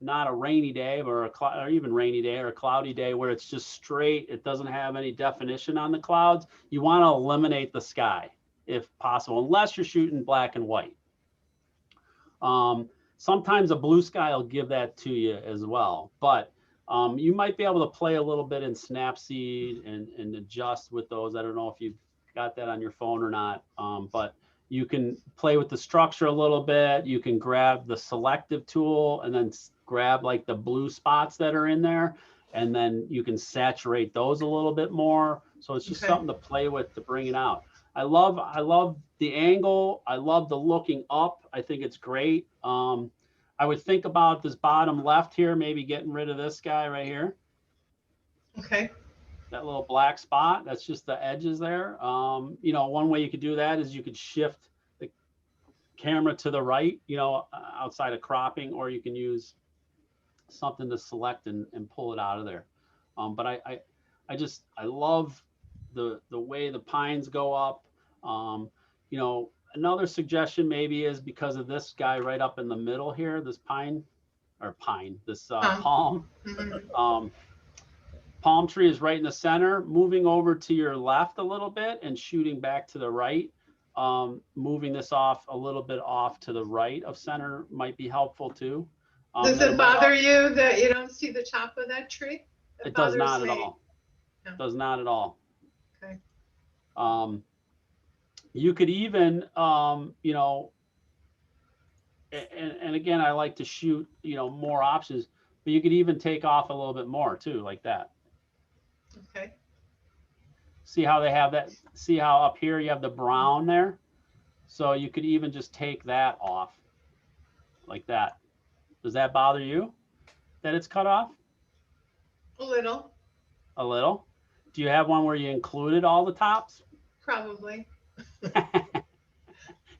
Speaker 1: not a rainy day or or even rainy day or a cloudy day where it's just straight, it doesn't have any definition on the clouds, you want to eliminate the sky if possible, unless you're shooting black and white. Sometimes a blue sky will give that to you as well, but you might be able to play a little bit in Snapseed and adjust with those. I don't know if you've got that on your phone or not, but you can play with the structure a little bit. You can grab the selective tool and then grab like the blue spots that are in there, and then you can saturate those a little bit more. So it's just something to play with to bring it out. I love the angle. I love the looking up. I think it's great. I would think about this bottom left here, maybe getting rid of this guy right here.
Speaker 3: Okay.
Speaker 1: That little black spot, that's just the edges there. You know, one way you could do that is you could shift the camera to the right, you know, outside of cropping, or you can use something to select and pull it out of there. But I love the way the pines go up. You know, another suggestion maybe is because of this guy right up in the middle here, this palm.
Speaker 3: Mm-hmm.
Speaker 1: Palm tree is right in the center, moving over to your left a little bit and shooting back to the right. Moving this off a little bit off to the right of center might be helpful too.
Speaker 3: Does it bother you that you don't see the top of that tree?
Speaker 1: It does not at
Speaker 3: me.
Speaker 1: all.
Speaker 3: No.
Speaker 1: Does not at all.
Speaker 3: Okay.
Speaker 1: You could even, you know, and again, I like to shoot, you know, more options, but you could even take off a little bit more too, like that.
Speaker 3: Okay.
Speaker 1: See how they have that? See how up here you have the brown there? So you could even just take that off like that. Does that bother you that it's cut off?
Speaker 3: A little.
Speaker 1: A little? Do you have one where you included all the tops?
Speaker 3: Probably.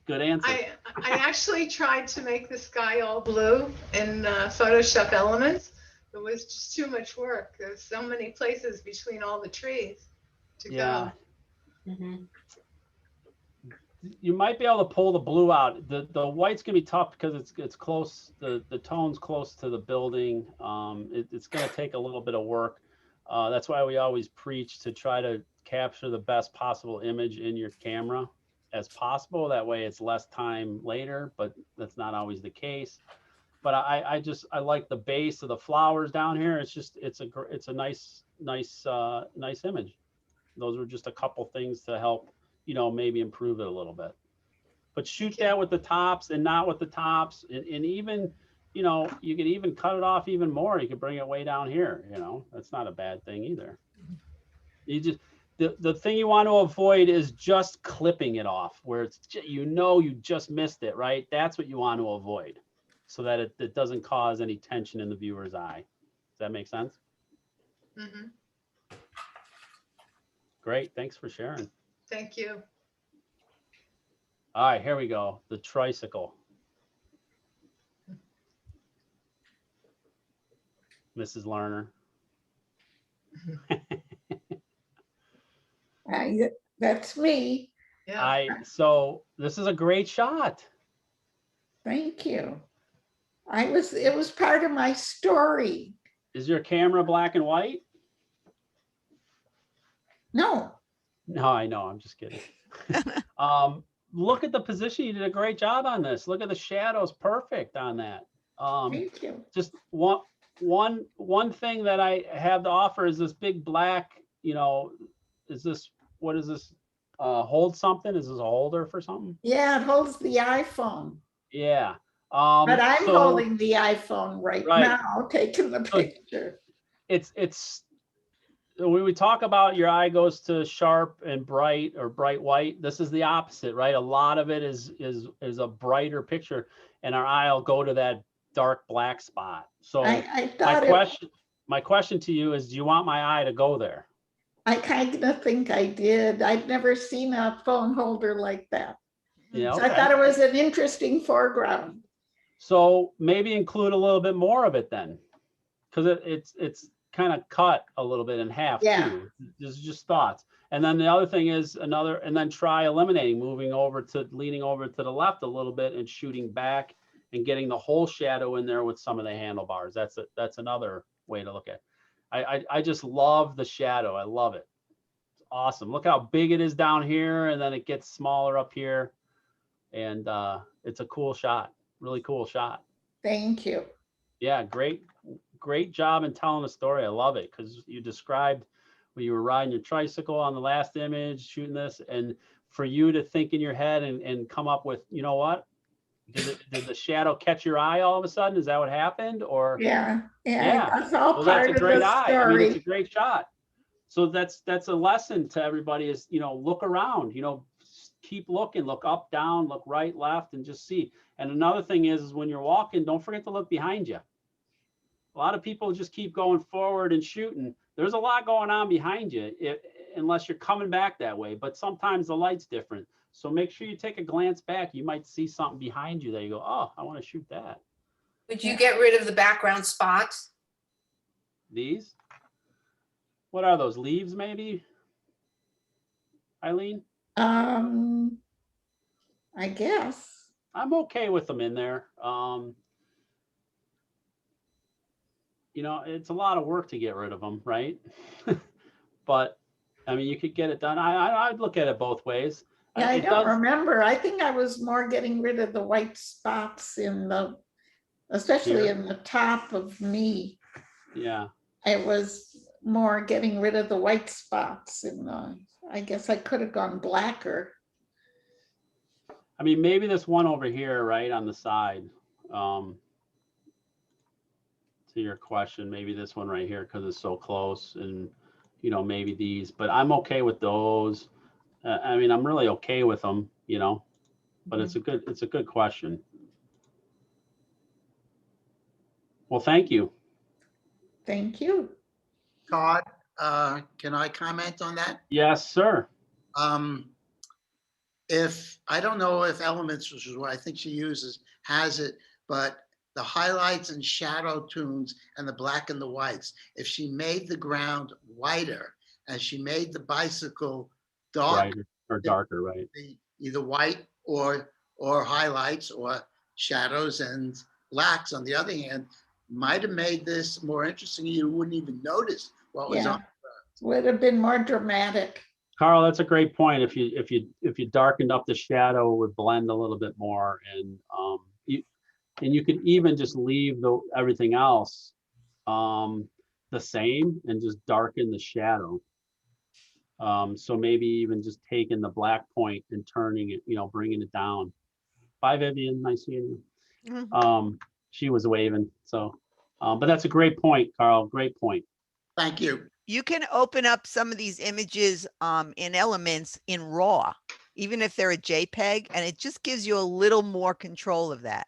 Speaker 1: Good answer.
Speaker 3: I actually tried to make the sky all blue in Photoshop Elements. It was just too much work. There's so many places between all the trees to go.
Speaker 10: Mm-hmm.
Speaker 1: You might be able to pull the blue out. The white's gonna be tough because it's close. The tone's close to the building. It's gonna take a little bit of work. That's why we always preach to try to capture the best possible image in your camera as possible. That way it's less time later, but that's not always the case. But I like the base of the flowers down here. It's a nice image. Those are just a couple things to help, you know, maybe improve it a little bit. But shoot that with the tops and not with the tops, and even, you know, you could even cut it off even more. You could bring it way down here, you know, that's not a bad thing either. You just, the thing you want to avoid is just clipping it off where it's, you know, you just missed it, right? That's what you want to avoid so that it doesn't cause any tension in the viewer's eye. Does that make sense?
Speaker 3: Mm-hmm.
Speaker 1: Great, thanks for sharing.
Speaker 3: Thank you.
Speaker 1: All right, here we go. The tricycle. Mrs. Lerner.
Speaker 5: That's me.
Speaker 3: Yeah.
Speaker 1: So this is a great shot.
Speaker 5: Thank you. It was part of my story.
Speaker 1: Is your camera black and white?
Speaker 5: No,
Speaker 1: No, I know, I'm just kidding. Look at the position. You did a great job on this. Look at the shadows, perfect on that.
Speaker 5: thank you.
Speaker 1: Just one thing that I have to offer is this big black, is this, what is this? Hold something? Is this a holder for something?
Speaker 5: Yeah, it holds the iPhone.
Speaker 1: Yeah.
Speaker 5: But I'm
Speaker 1: so
Speaker 5: holding the iPhone right now, taking the picture.
Speaker 1: It's when we talk about your eye goes to sharp and bright or bright white, this is the opposite, right? A lot of it is a brighter picture, and our eye will go to that dark black spot. So
Speaker 5: I thought
Speaker 1: my question to you is, do you want my eye to go there?
Speaker 5: I kind of think I did. I'd never seen a phone holder like that.
Speaker 1: Yeah.
Speaker 5: So
Speaker 1: Okay.
Speaker 5: I thought it was an interesting foreground.
Speaker 1: So maybe include a little bit more of it then, because it's kind of cut a little bit in half too. This is just thoughts. And then the other thing is and then try eliminating, leaning over to the left a little bit and shooting back and getting the whole shadow in there with some of the handlebars. That's another way to look at it. I just love the shadow. I love it. It's awesome. Look how big it is down here, and then it gets smaller up here. And it's a cool shot. Really cool shot.
Speaker 5: Thank you.
Speaker 1: Yeah, great job in telling the story. I love it because you described when you were riding your tricycle on the last image, shooting this, and for you to think in your head and come up with, you know what? Did the shadow catch your eye all of a sudden? Is that what happened? Or
Speaker 5: Yeah. That's
Speaker 1: well,
Speaker 5: all
Speaker 1: that's
Speaker 5: part
Speaker 1: a
Speaker 5: of
Speaker 1: great
Speaker 5: the
Speaker 1: eye. I mean, it's a
Speaker 5: story.
Speaker 1: great shot. So that's a lesson to everybody is, look around, keep looking, look up, down, look right, left, and just see. And another thing is when you're walking, don't forget to look behind you. A lot of people just keep going forward and shooting. There's a lot going on behind you, unless you're coming back that way. But sometimes the light's different. So make sure you take a glance back. You might see something behind you that you go, oh, I want to shoot that.
Speaker 10: Would you get rid of the background spots?
Speaker 1: These? What are those, leaves maybe? Eileen?
Speaker 5: I guess.
Speaker 1: I'm okay with them in there. It's a lot of work to get rid of them, right? But I mean, you could get it done. I'd look at it both ways.
Speaker 5: Yeah, I
Speaker 1: It
Speaker 5: don't
Speaker 1: does-
Speaker 5: remember. I think I was more getting rid of the white spots especially
Speaker 1: Here?
Speaker 5: in the top of me.
Speaker 1: Yeah.
Speaker 5: It was more getting rid of the white spots I guess I could have gone blacker.
Speaker 1: I mean, maybe this one over here, right on the side. To your question, maybe this one right here because it's so close, and maybe these. But I'm okay with those. I mean, I'm really okay with them, But it's a good question. Well, thank you.
Speaker 5: Thank you.
Speaker 6: Todd, can I comment on that?
Speaker 1: Yes, sir.
Speaker 6: I don't know if Elements, which is what I think she uses, has it, but the highlights and shadow tunes and the black and the whites, if she made the ground whiter and she made the bicycle dark,
Speaker 1: Brighter or darker, right?
Speaker 6: either white or highlights or shadows and blacks, on the other hand, might have made this more interesting. You wouldn't even notice what was on.
Speaker 5: Would have been more dramatic.
Speaker 1: Carl, that's a great point. If you darkened up the shadow, it would blend a little bit more, and you could even just leave everything else the same and just darken the shadow. So maybe even just taking the black point and turning it, bringing it down. Bye, Vivian. Nice seeing you. She was waving. So, but that's a great point, Carl. Great point.
Speaker 6: Thank you.
Speaker 2: You can open up some of these images in Elements in RAW, even if they're a JPEG, and it just gives you a little more control of that.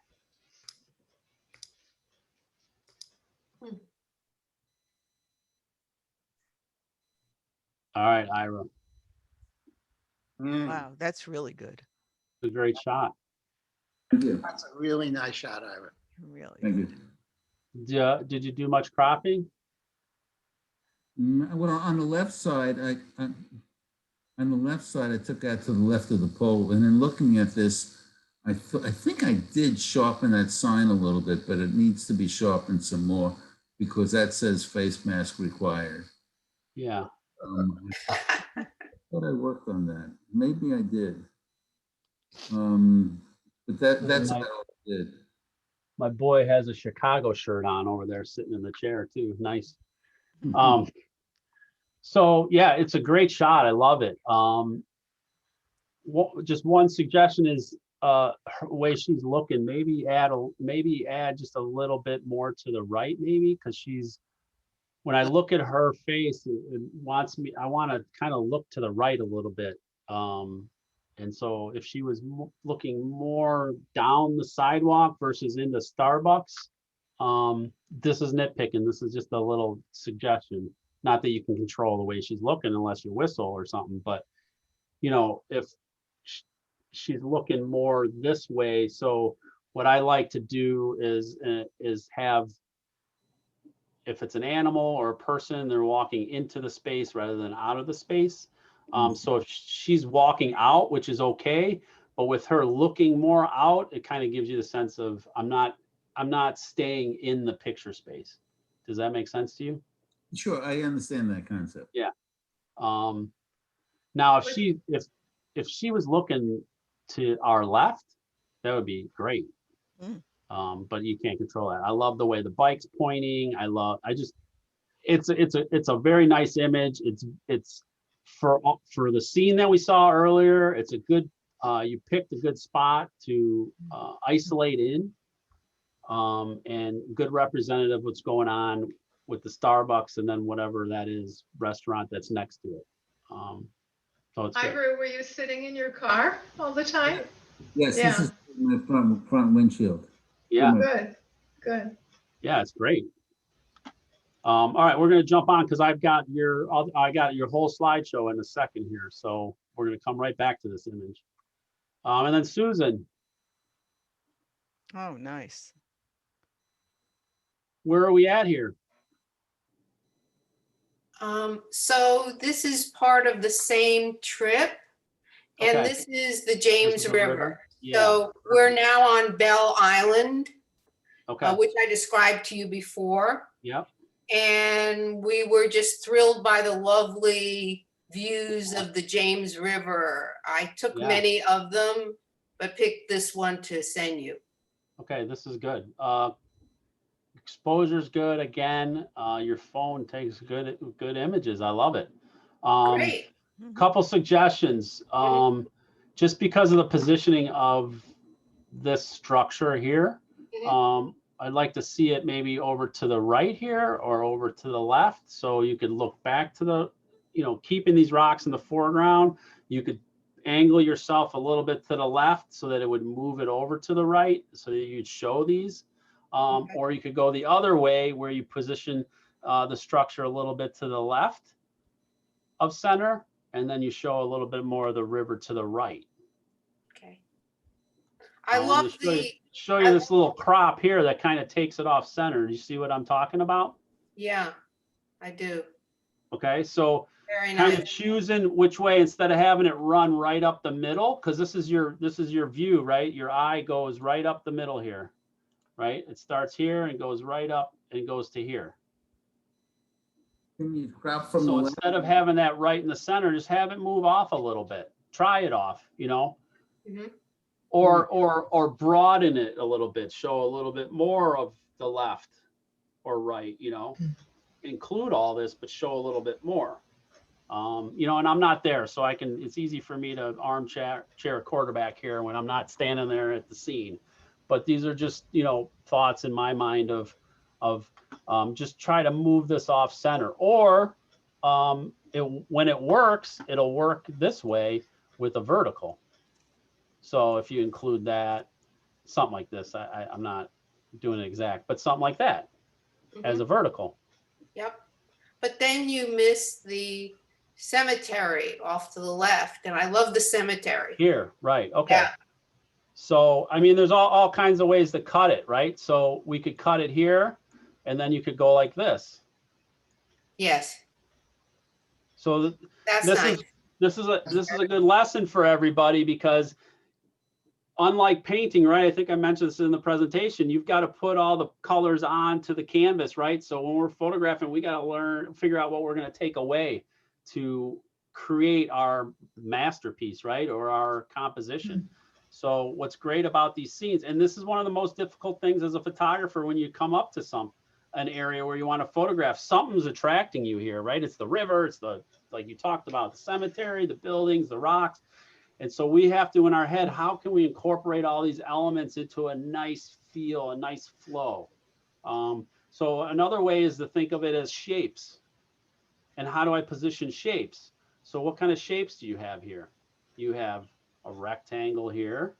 Speaker 1: All right, Ira.
Speaker 2: Wow, that's really good.
Speaker 1: A great shot.
Speaker 8: Thank you.
Speaker 6: That's a really nice shot, Ira.
Speaker 2: Really.
Speaker 8: Thank you.
Speaker 1: Did you do much cropping?
Speaker 8: Well, on the left side, on the left side, I took out to the left of the pole, and then looking at this, I think I did sharpen that sign a little bit, but it needs to be sharpened some more because that says face mask required.
Speaker 1: Yeah.
Speaker 8: I thought I worked on that. Maybe I did. But that's about all I did.
Speaker 1: My boy has a Chicago shirt on over there sitting in the chair too. Nice. So yeah, it's a great shot. I love it. Just one suggestion is her way she's looking, maybe add just a little bit more to the right, maybe, because when I look at her face, I want to kind of look to the right a little bit. And so if she was looking more down the sidewalk versus into Starbucks, this is nitpicking. This is just a little suggestion. Not that you can control the way she's looking unless you whistle or something, but if she's looking more this way. So what I like to do is have, if it's an animal or a person, they're walking into the space rather than out of the space. So if she's walking out, which is okay, but with her looking more out, it kind of gives you the sense of I'm not staying in the picture space. Does that make sense to you?
Speaker 8: Sure, I understand that concept.
Speaker 1: Yeah. Now if she was looking to our left, that would be great. But you can't control that. I love the way the bike's pointing. It's a very nice image. It's for the scene that we saw earlier. It's a good, you picked a good spot to isolate in, and good representative of what's going on with the Starbucks and then whatever that is restaurant that's next to it. So it's good.
Speaker 3: Ira, were you sitting in your car all the time?
Speaker 8: Yes,
Speaker 3: Yeah.
Speaker 8: this is my front windshield.
Speaker 1: Yeah.
Speaker 3: Good.
Speaker 1: Yeah, it's great. All right, we're gonna jump on because I got your whole slideshow in a second here. So we're gonna come right back to this image. And then Susan,
Speaker 2: Oh, nice.
Speaker 1: where are we at here?
Speaker 10: So this is part of the same trip, and
Speaker 1: Okay.
Speaker 10: this is the James
Speaker 1: This is the
Speaker 10: River.
Speaker 1: Yeah.
Speaker 10: So we're now on Bell Island,
Speaker 1: Okay.
Speaker 10: which I described to you before.
Speaker 1: Yep.
Speaker 10: And we were just thrilled by the lovely views of the James River. I took
Speaker 1: Yeah.
Speaker 10: many of them, but picked this one to send you.
Speaker 1: Okay, this is good. Exposure's good again. Your phone takes good images. I love it.
Speaker 10: Great.
Speaker 1: Couple suggestions. Just because of the positioning of this structure here, I'd like to see it maybe over to the right here or over to the left. So you could look back to the, keeping these rocks in the foreground. You could angle yourself a little bit to the left so that it would move it over to the right so that you'd show these. Or you could go the other way where you position the structure a little bit to the left of center, and then you show a little bit more of the river to the right.
Speaker 10: Okay. I love
Speaker 1: show you this little crop here that kind of takes it off center. Do you see what I'm talking about?
Speaker 10: Yeah, I do.
Speaker 1: Okay, so
Speaker 10: Very
Speaker 1: kind
Speaker 10: nice.
Speaker 1: of choosing which way instead of having it run right up the middle, because this is your view, right? Your eye goes right up the middle here, right? It starts here and goes right up and goes to here.
Speaker 8: Can you crop from the
Speaker 1: So
Speaker 8: left?
Speaker 1: instead of having that right in the center, just have it move off a little bit. Try it off, or broaden it a little bit. Show a little bit more of the left or right. Include all this, but show a little bit more. And I'm not there, so it's easy for me to armchair quarterback here when I'm not standing there at the scene. But these are just, thoughts in my mind of just try to move this off center, or when it works, it'll work this way with a vertical. So if you include that, something like this, I'm not doing it exact, but something like that as a vertical.
Speaker 10: Yep. But then you miss the cemetery off to the left, and I love the cemetery.
Speaker 1: Here, right, okay.
Speaker 10: Yeah.
Speaker 1: So, there's all kinds of ways to cut it, right? So we could cut it here. and then you could go like this.
Speaker 10: Yes,
Speaker 1: So
Speaker 10: that's
Speaker 1: this
Speaker 10: nice.
Speaker 1: this is a good lesson for everybody, because unlike painting, right? I think I mentioned this in the presentation. You've got to put all the colors onto the canvas, right? So when we're photographing, we got to figure out what we're going to take away to create our masterpiece, right? Or our composition. So what's great about these scenes, and this is one of the most difficult things as a photographer, when you come up to an area where you want to photograph, something's attracting you here, right? It's the river, it's the, like you talked about, the cemetery, the buildings, the rocks. And so we have to, in our head, how can we incorporate all these elements into a nice feel, a nice flow? So another way is to think of it as shapes. And how do I position shapes? So what kind of shapes do you have here? You have a rectangle here,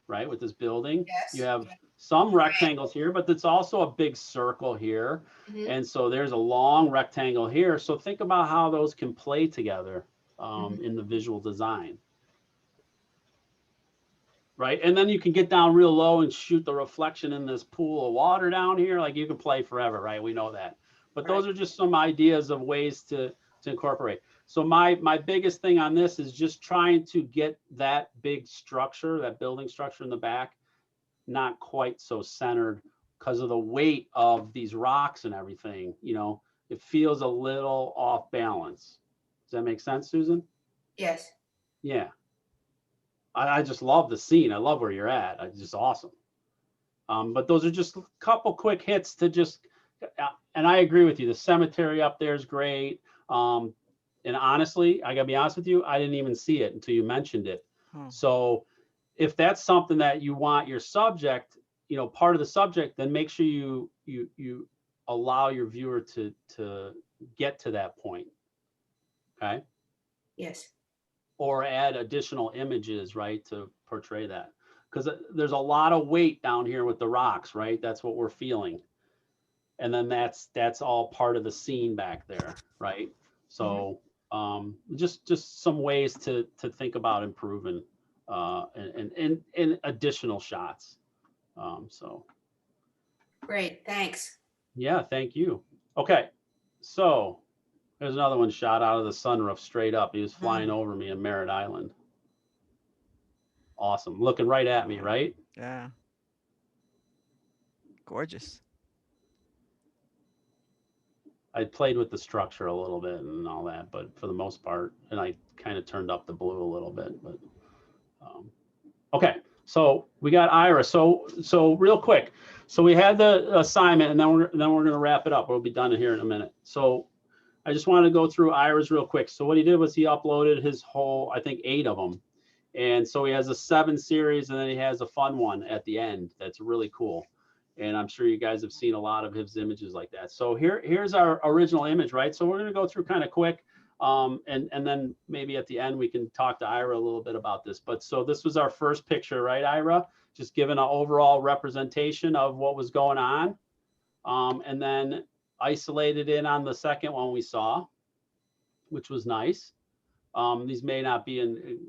Speaker 1: right, with this building.
Speaker 10: Yes.
Speaker 1: You have some rectangles here, but it's also a big circle here.
Speaker 10: Mhm.
Speaker 1: And so there's a long rectangle here. So think about how those can play together in the visual design. Right. And then you can get down real low and shoot the reflection in this pool of water down here. Like you can play forever, right? We know that. But those are just some ideas of ways to incorporate. So my biggest thing on this is just trying to get that big structure, that building structure in the back, not quite so centered because of the weight of these rocks and everything. You know, it feels a little off balance. Does that make sense, Susan?
Speaker 10: Yes.
Speaker 1: Yeah. I just love the scene. I love where you're at. It's just awesome. But those are just a couple quick hits to just, and I agree with you. The cemetery up there is great. And honestly, I gotta be honest with you, I didn't even see it until you mentioned it. So if that's something that you want your subject, you know, part of the subject, then make sure you allow your viewer to get to that point. Okay.
Speaker 10: Yes.
Speaker 1: Or add additional images, right, to portray that. Because there's a lot of weight down here with the rocks, right? That's what we're feeling. And then that's all part of the scene back there, right? So just some ways to think about improving and additional shots. So
Speaker 10: Great, thanks.
Speaker 1: yeah, thank you. Okay, so there's another one shot out of the sunroof straight up. He was flying over me in Merritt Island. Awesome. Looking right at me, right?
Speaker 2: Yeah. Gorgeous.
Speaker 1: I played with the structure a little bit and all that, but for the most part, and I kind of turned up the blue a little bit, but okay. So we got Ira. So real quick. So we had the assignment, and then we're going to wrap it up. We'll be done here in a minute. So I just wanted to go through Ira's real quick. So what he did was he uploaded his whole, I think 8 of them. And so he has a 7 series, and then he has a fun one at the end. That's really cool. And I'm sure you guys have seen a lot of his images like that. So here's our original image, right? So we're going to go through kind of quick. And then maybe at the end, we can talk to Ira a little bit about this. But so this was our first picture, right, Ira? Just giving an overall representation of what was going on. And then isolated in on the second one we saw, which was nice. These may not be in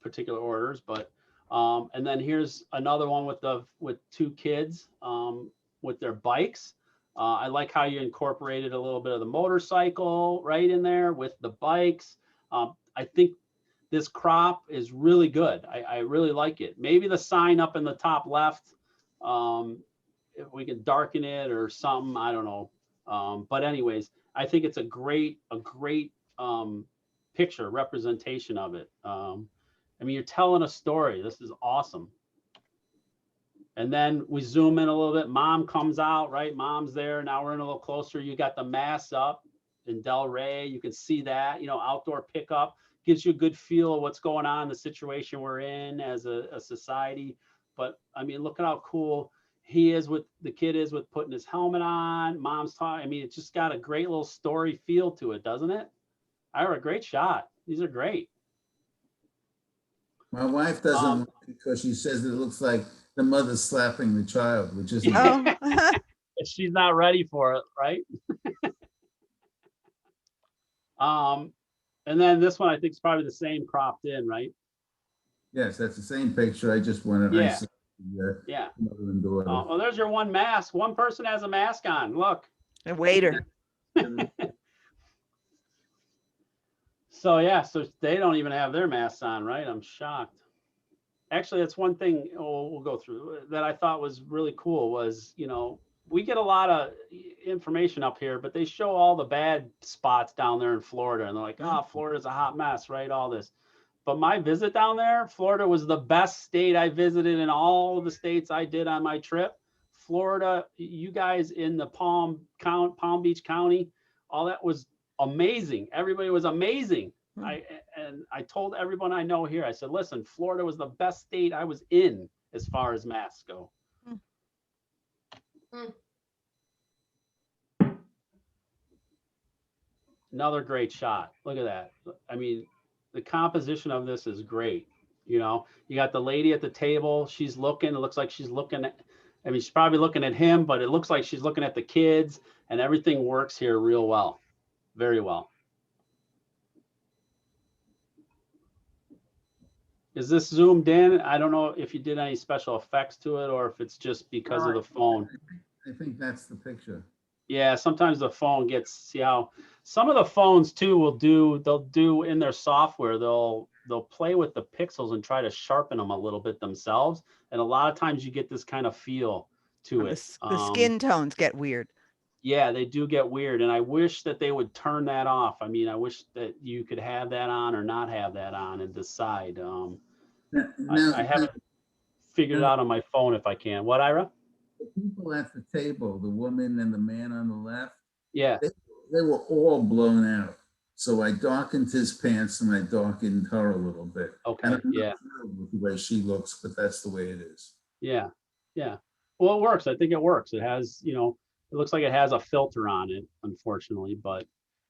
Speaker 1: particular orders, but and then here's another one with 2 kids with their bikes. I like how you incorporated a little bit of the motorcycle right in there with the bikes. I think this crop is really good. I really like it. Maybe the sign up in the top left, if we can darken it or something, I don't know. But anyways, I think it's a great picture representation of it. I mean, you're telling a story. This is awesome. And then we zoom in a little bit. Mom comes out, right? Mom's there. Now we're in a little closer. You got the mass up in Delray. You can see that, you know, outdoor pickup gives you a good feel of what's going on, the situation we're in as a society. But I mean, look at how cool the kid is with putting his helmet on. Mom's talking. I mean, it's just got a great little story feel to it, doesn't it? Ira, great shot. These are great.
Speaker 8: My wife doesn't like it because she says it looks like the mother's slapping the child, which isn't.
Speaker 2: Oh.
Speaker 1: She's not ready for it, right? And then this one I think is probably the same cropped in, right?
Speaker 8: Yes, that's the same picture. I just wanted
Speaker 1: Yeah.
Speaker 8: to
Speaker 1: Yeah.
Speaker 8: mother and daughter.
Speaker 1: Well, there's your one mask. One person has a mask on. Look.
Speaker 2: A waiter.
Speaker 1: So yeah, so they don't even have their masks on, right? I'm shocked. Actually, that's one thing we'll go through that I thought was really cool was, we get a lot of information up here, but they show all the bad spots down there in Florida. And they're like, oh, Florida's a hot mess, right? All this. But my visit down there, Florida was the best state I visited in all the states I did on my trip. Florida, you guys in the Palm Beach County, all that was amazing. Everybody was amazing. I told everyone I know here, I said, listen, Florida was the best state I was in as far as masks go. Another great shot. Look at that. I mean, the composition of this is great. You got the lady at the table. She's looking. It looks like she's looking at, she's probably looking at him, but it looks like she's looking at the kids, and everything works here real well. Very well. Is this zoomed in? I don't know if you did any special effects to it or if it's just because of the phone.
Speaker 8: I think that's the picture.
Speaker 1: Yeah, sometimes the phone gets, see how some of the phones too they'll do in their software, they'll play with the pixels and try to sharpen them a little bit themselves. And a lot of times you get this kind of feel to it.
Speaker 2: The skin tones get weird.
Speaker 1: Yeah, they do get weird. And I wish that they would turn that off. I wish that you could have that on or not have that on and decide. I haven't figured it out on my phone if I can. What, Ira?
Speaker 8: The people at the table, the woman and the man on the left,
Speaker 1: yeah,
Speaker 8: they were all blown out. So I darkened his pants and I darkened her a little bit.
Speaker 1: Okay,
Speaker 8: and I'm not
Speaker 1: yeah.
Speaker 8: thrilled with the way she looks, but that's the way it is.
Speaker 1: Yeah, yeah. Well, it works. I think it works. It has, it looks like it has a filter on it, unfortunately. But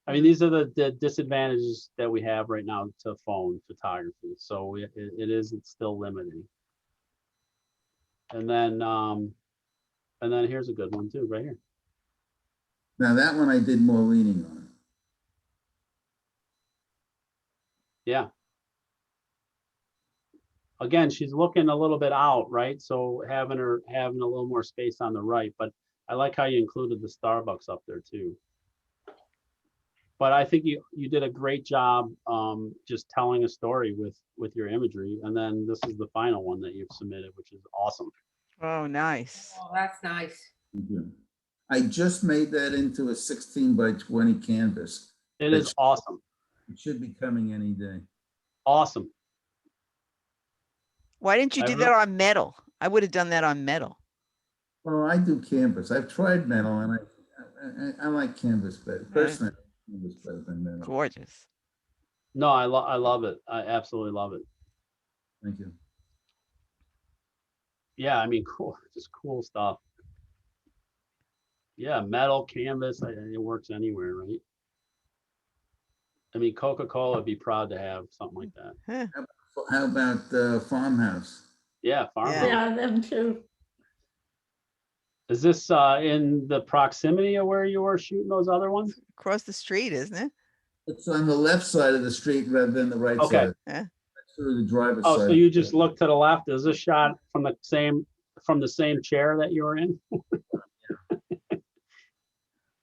Speaker 1: these are the disadvantages that we have right now to phone photography. So it's still limiting. And then here's a good one too, right here.
Speaker 8: Now that one I did more leaning on.
Speaker 1: Yeah. Again, she's looking a little bit out, right? So having a little more space on the right, but I like how you included the Starbucks up there too. But I think you did a great job just telling a story with your imagery. And then this is the final one that you've submitted, which is awesome.
Speaker 2: Oh, nice.
Speaker 10: Oh, that's nice.
Speaker 8: I just made that into a 16 by 20 canvas.
Speaker 1: It is awesome.
Speaker 8: It should be coming any day.
Speaker 1: Awesome.
Speaker 2: Why didn't you do that on metal? I would have done that on metal.
Speaker 8: Well, I do canvas. I've tried metal and I like canvas better. Personally, canvas better than metal.
Speaker 2: Gorgeous.
Speaker 1: No, I love it. I absolutely love it.
Speaker 8: Thank you.
Speaker 1: Yeah, cool, just cool stuff. Yeah, metal, canvas, it works anywhere, right? Coca-Cola would be proud to have something like that.
Speaker 2: Huh.
Speaker 8: How about the farmhouse?
Speaker 1: Yeah, farmhouse.
Speaker 5: Yeah, them too.
Speaker 1: Is this in the proximity of where you were shooting those other ones?
Speaker 2: Across the street, isn't it?
Speaker 8: It's on the left side of the street rather than the right side.
Speaker 2: Yeah.
Speaker 8: Through the driver's side.
Speaker 1: Oh, so you just look to the left. Is this shot from the same chair that you were in?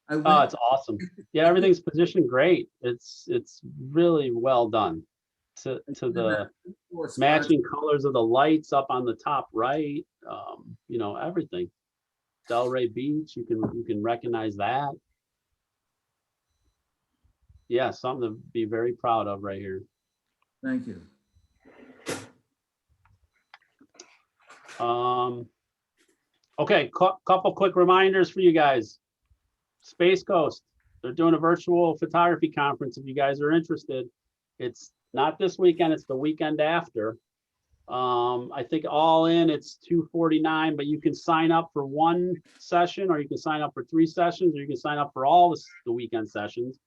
Speaker 1: Oh, it's awesome. Yeah, everything's positioned great. It's really well done. To the matching colors of the lights up on the top right, everything. Delray Beach, you can recognize that. Yeah, something to be very proud of right here.
Speaker 8: Thank you.
Speaker 1: Okay, couple quick reminders for you guys. Space Coast, they're doing a virtual photography conference. If you guys are interested, it's not this weekend, it's the weekend after. I think all in it's $249, but you can sign up for one session, or you can sign up for 3 sessions, or you can sign up for all the weekend sessions.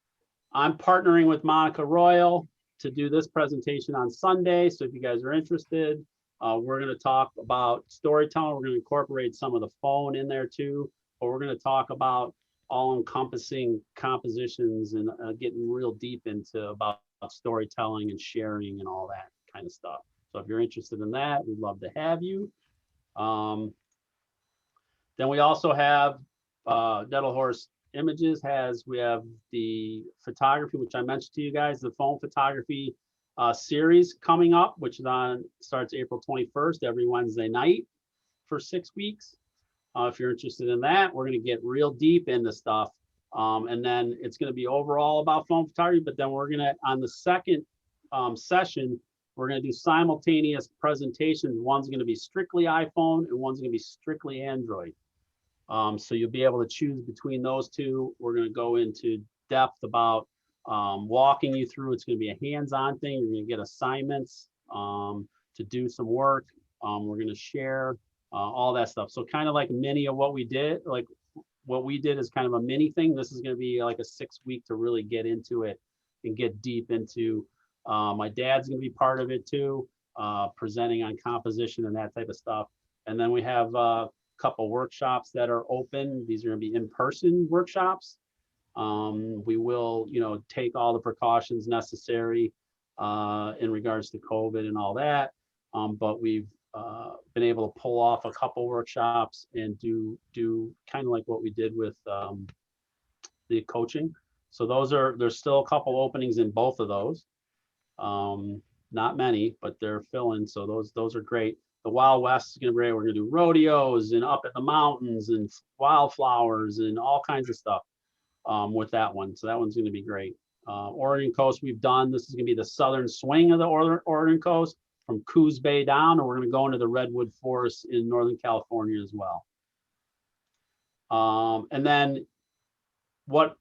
Speaker 1: I'm partnering with Monica Royal to do this presentation on Sunday. So if you guys are interested, we're going to talk about storytelling. We're going to incorporate some of the phone in there too, but we're going to talk about all-encompassing compositions and getting real deep into about storytelling and sharing and all that kind of stuff. So if you're interested in that, we'd love to have you. Then we also have Nettle Horse images we have the photography, which I mentioned to you guys, the phone photography series coming up, which starts April 21st every Wednesday night for 6 weeks. If you're interested in that, we're going to get real deep into stuff. And then it's going to be overall about phone photography, but then we're going to, on the second session, we're going to do simultaneous presentations. One's going to be strictly iPhone and one's going to be strictly Android. So you'll be able to choose between those two. We're going to go into depth about walking you through. It's going to be a hands-on thing. You're going to get assignments to do some work. We're going to share all that stuff. So kind of like mini of what we did, like what we did is kind of a mini thing. This is going to be like a 6 week to really get into it and get deep into. My dad's going to be part of it too, presenting on composition and that type of stuff. And then we have a couple workshops that are open. These are going to be in-person workshops. We will, take all the precautions necessary in regards to COVID and all that. But we've been able to pull off a couple workshops and do kind of like what we did with the coaching. So there's still a couple openings in both of those. Not many, but they're filling. So those are great. The Wild West is going to be great. We're going to do rodeos and up in the mountains and wildflowers and all kinds of stuff with that one. So that one's going to be great. Oregon Coast we've done. This is going to be the southern swing of the Oregon Coast from Coos Bay down, and we're going to go into the Redwood Forest in Northern California as well. And then what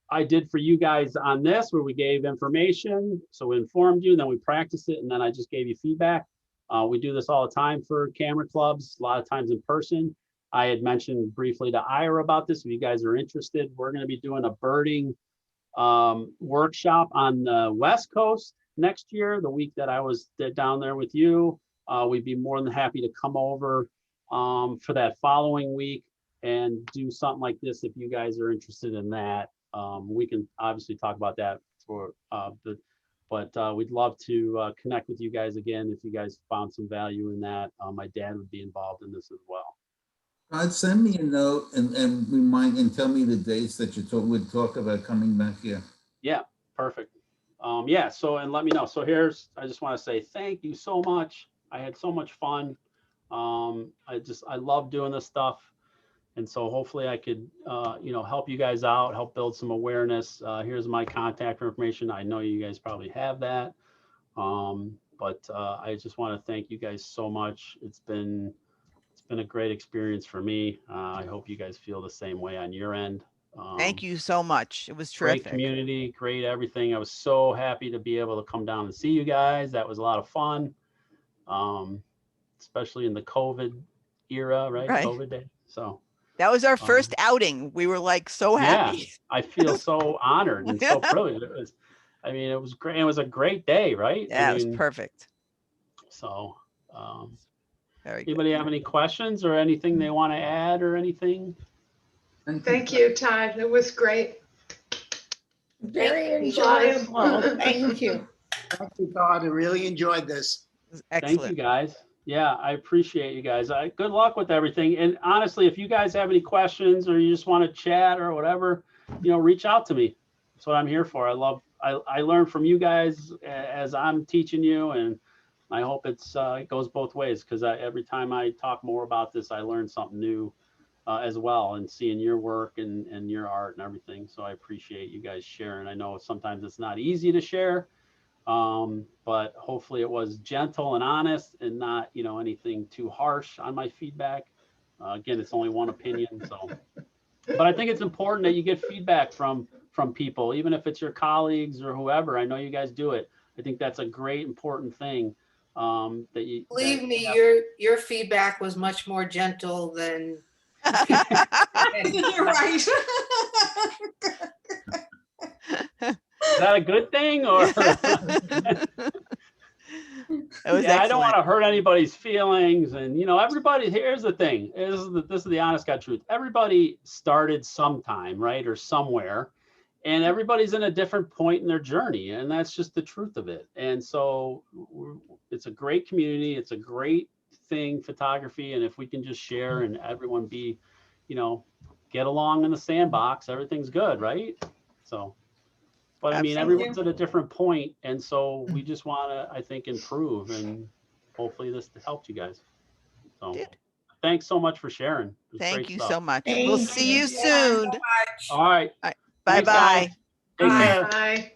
Speaker 1: I did for you guys on this, where we gave information, so we informed you, then we practiced it, and then I just gave you feedback. We do this all the time for camera clubs, a lot of times in person. I had mentioned briefly to Ira about this. If you guys are interested, we're going to be doing a birding workshop on the West Coast next year, the week that I was down there with you. We'd be more than happy to come over for that following week and do something like this if you guys are interested in that. We can obviously talk about that but we'd love to connect with you guys again if you guys found some value in that. My dad would be involved in this as well.
Speaker 8: Todd, send me a note and remind and tell me the dates that you would talk about coming back here.
Speaker 1: Yeah, perfect. Yeah, so and let me know. So I just want to say thank you so much. I had so much fun. I love doing this stuff. And so hopefully I could, help you guys out, help build some awareness. Here's my contact information. I know you guys probably have that. But I just want to thank you guys so much. It's been a great experience for me. I hope you guys feel the same way on your end.
Speaker 2: Thank you so much. It was terrific.
Speaker 1: Great community, great everything. I was so happy to be able to come down and see you guys. That was a lot of fun, especially in the COVID era, right? COVID day. So
Speaker 2: that was our first outing. We were like so happy.
Speaker 1: Yeah, I feel so honored and so privileged. It was great. It was a great day, right?
Speaker 2: Yeah, it was perfect.
Speaker 1: So,
Speaker 2: very
Speaker 1: anybody
Speaker 2: good.
Speaker 1: have any questions or anything they want to add or anything?
Speaker 3: Thank you, Todd. It was great.
Speaker 5: Very enjoyable. Thank you.
Speaker 6: Thank you, Todd. I really enjoyed this.
Speaker 2: Excellent.
Speaker 1: Thank you, guys. Yeah, I appreciate you guys. Good luck with everything. And honestly, if you guys have any questions or you just want to chat or whatever, reach out to me. That's what I'm here for. I learn from you guys as I'm teaching you, and I hope it goes both ways, because every time I talk more about this, I learn something new as well, and seeing your work and your art and everything. So I appreciate you guys sharing. I know sometimes it's not easy to share, but hopefully it was gentle and honest and not, anything too harsh on my feedback. Again, it's only one opinion. So, but I think it's important that you get feedback from people, even if it's your colleagues or whoever. I know you guys do it. I think that's a great, important thing.
Speaker 10: Believe me, your feedback was much more gentle than.
Speaker 9: You're right.
Speaker 1: Is that a good thing, or? Yeah, I don't want to hurt anybody's feelings, and everybody. Here's the thing: this is the honest God truth. Everybody started sometime, right, or somewhere, and everybody's in a different point in their journey, and that's just the truth of it. And so, it's a great community. It's a great thing, photography, and if we can just share and everyone be, get along in the sandbox, everything's good, right? So, but I mean,
Speaker 2: Absolutely.
Speaker 1: everyone's at a different point, and so we just want to, I think, improve, and hopefully this helped you guys. So,
Speaker 2: Did.
Speaker 1: thanks so much for sharing. It was
Speaker 2: Thank
Speaker 1: great
Speaker 2: you
Speaker 1: stuff.
Speaker 2: so much. We'll
Speaker 5: Thank
Speaker 2: see
Speaker 5: you.
Speaker 2: you soon.
Speaker 1: All right.
Speaker 2: Bye
Speaker 1: Thanks,
Speaker 2: bye.
Speaker 1: guys. Take
Speaker 10: Bye.
Speaker 1: care.
Speaker 3: Bye.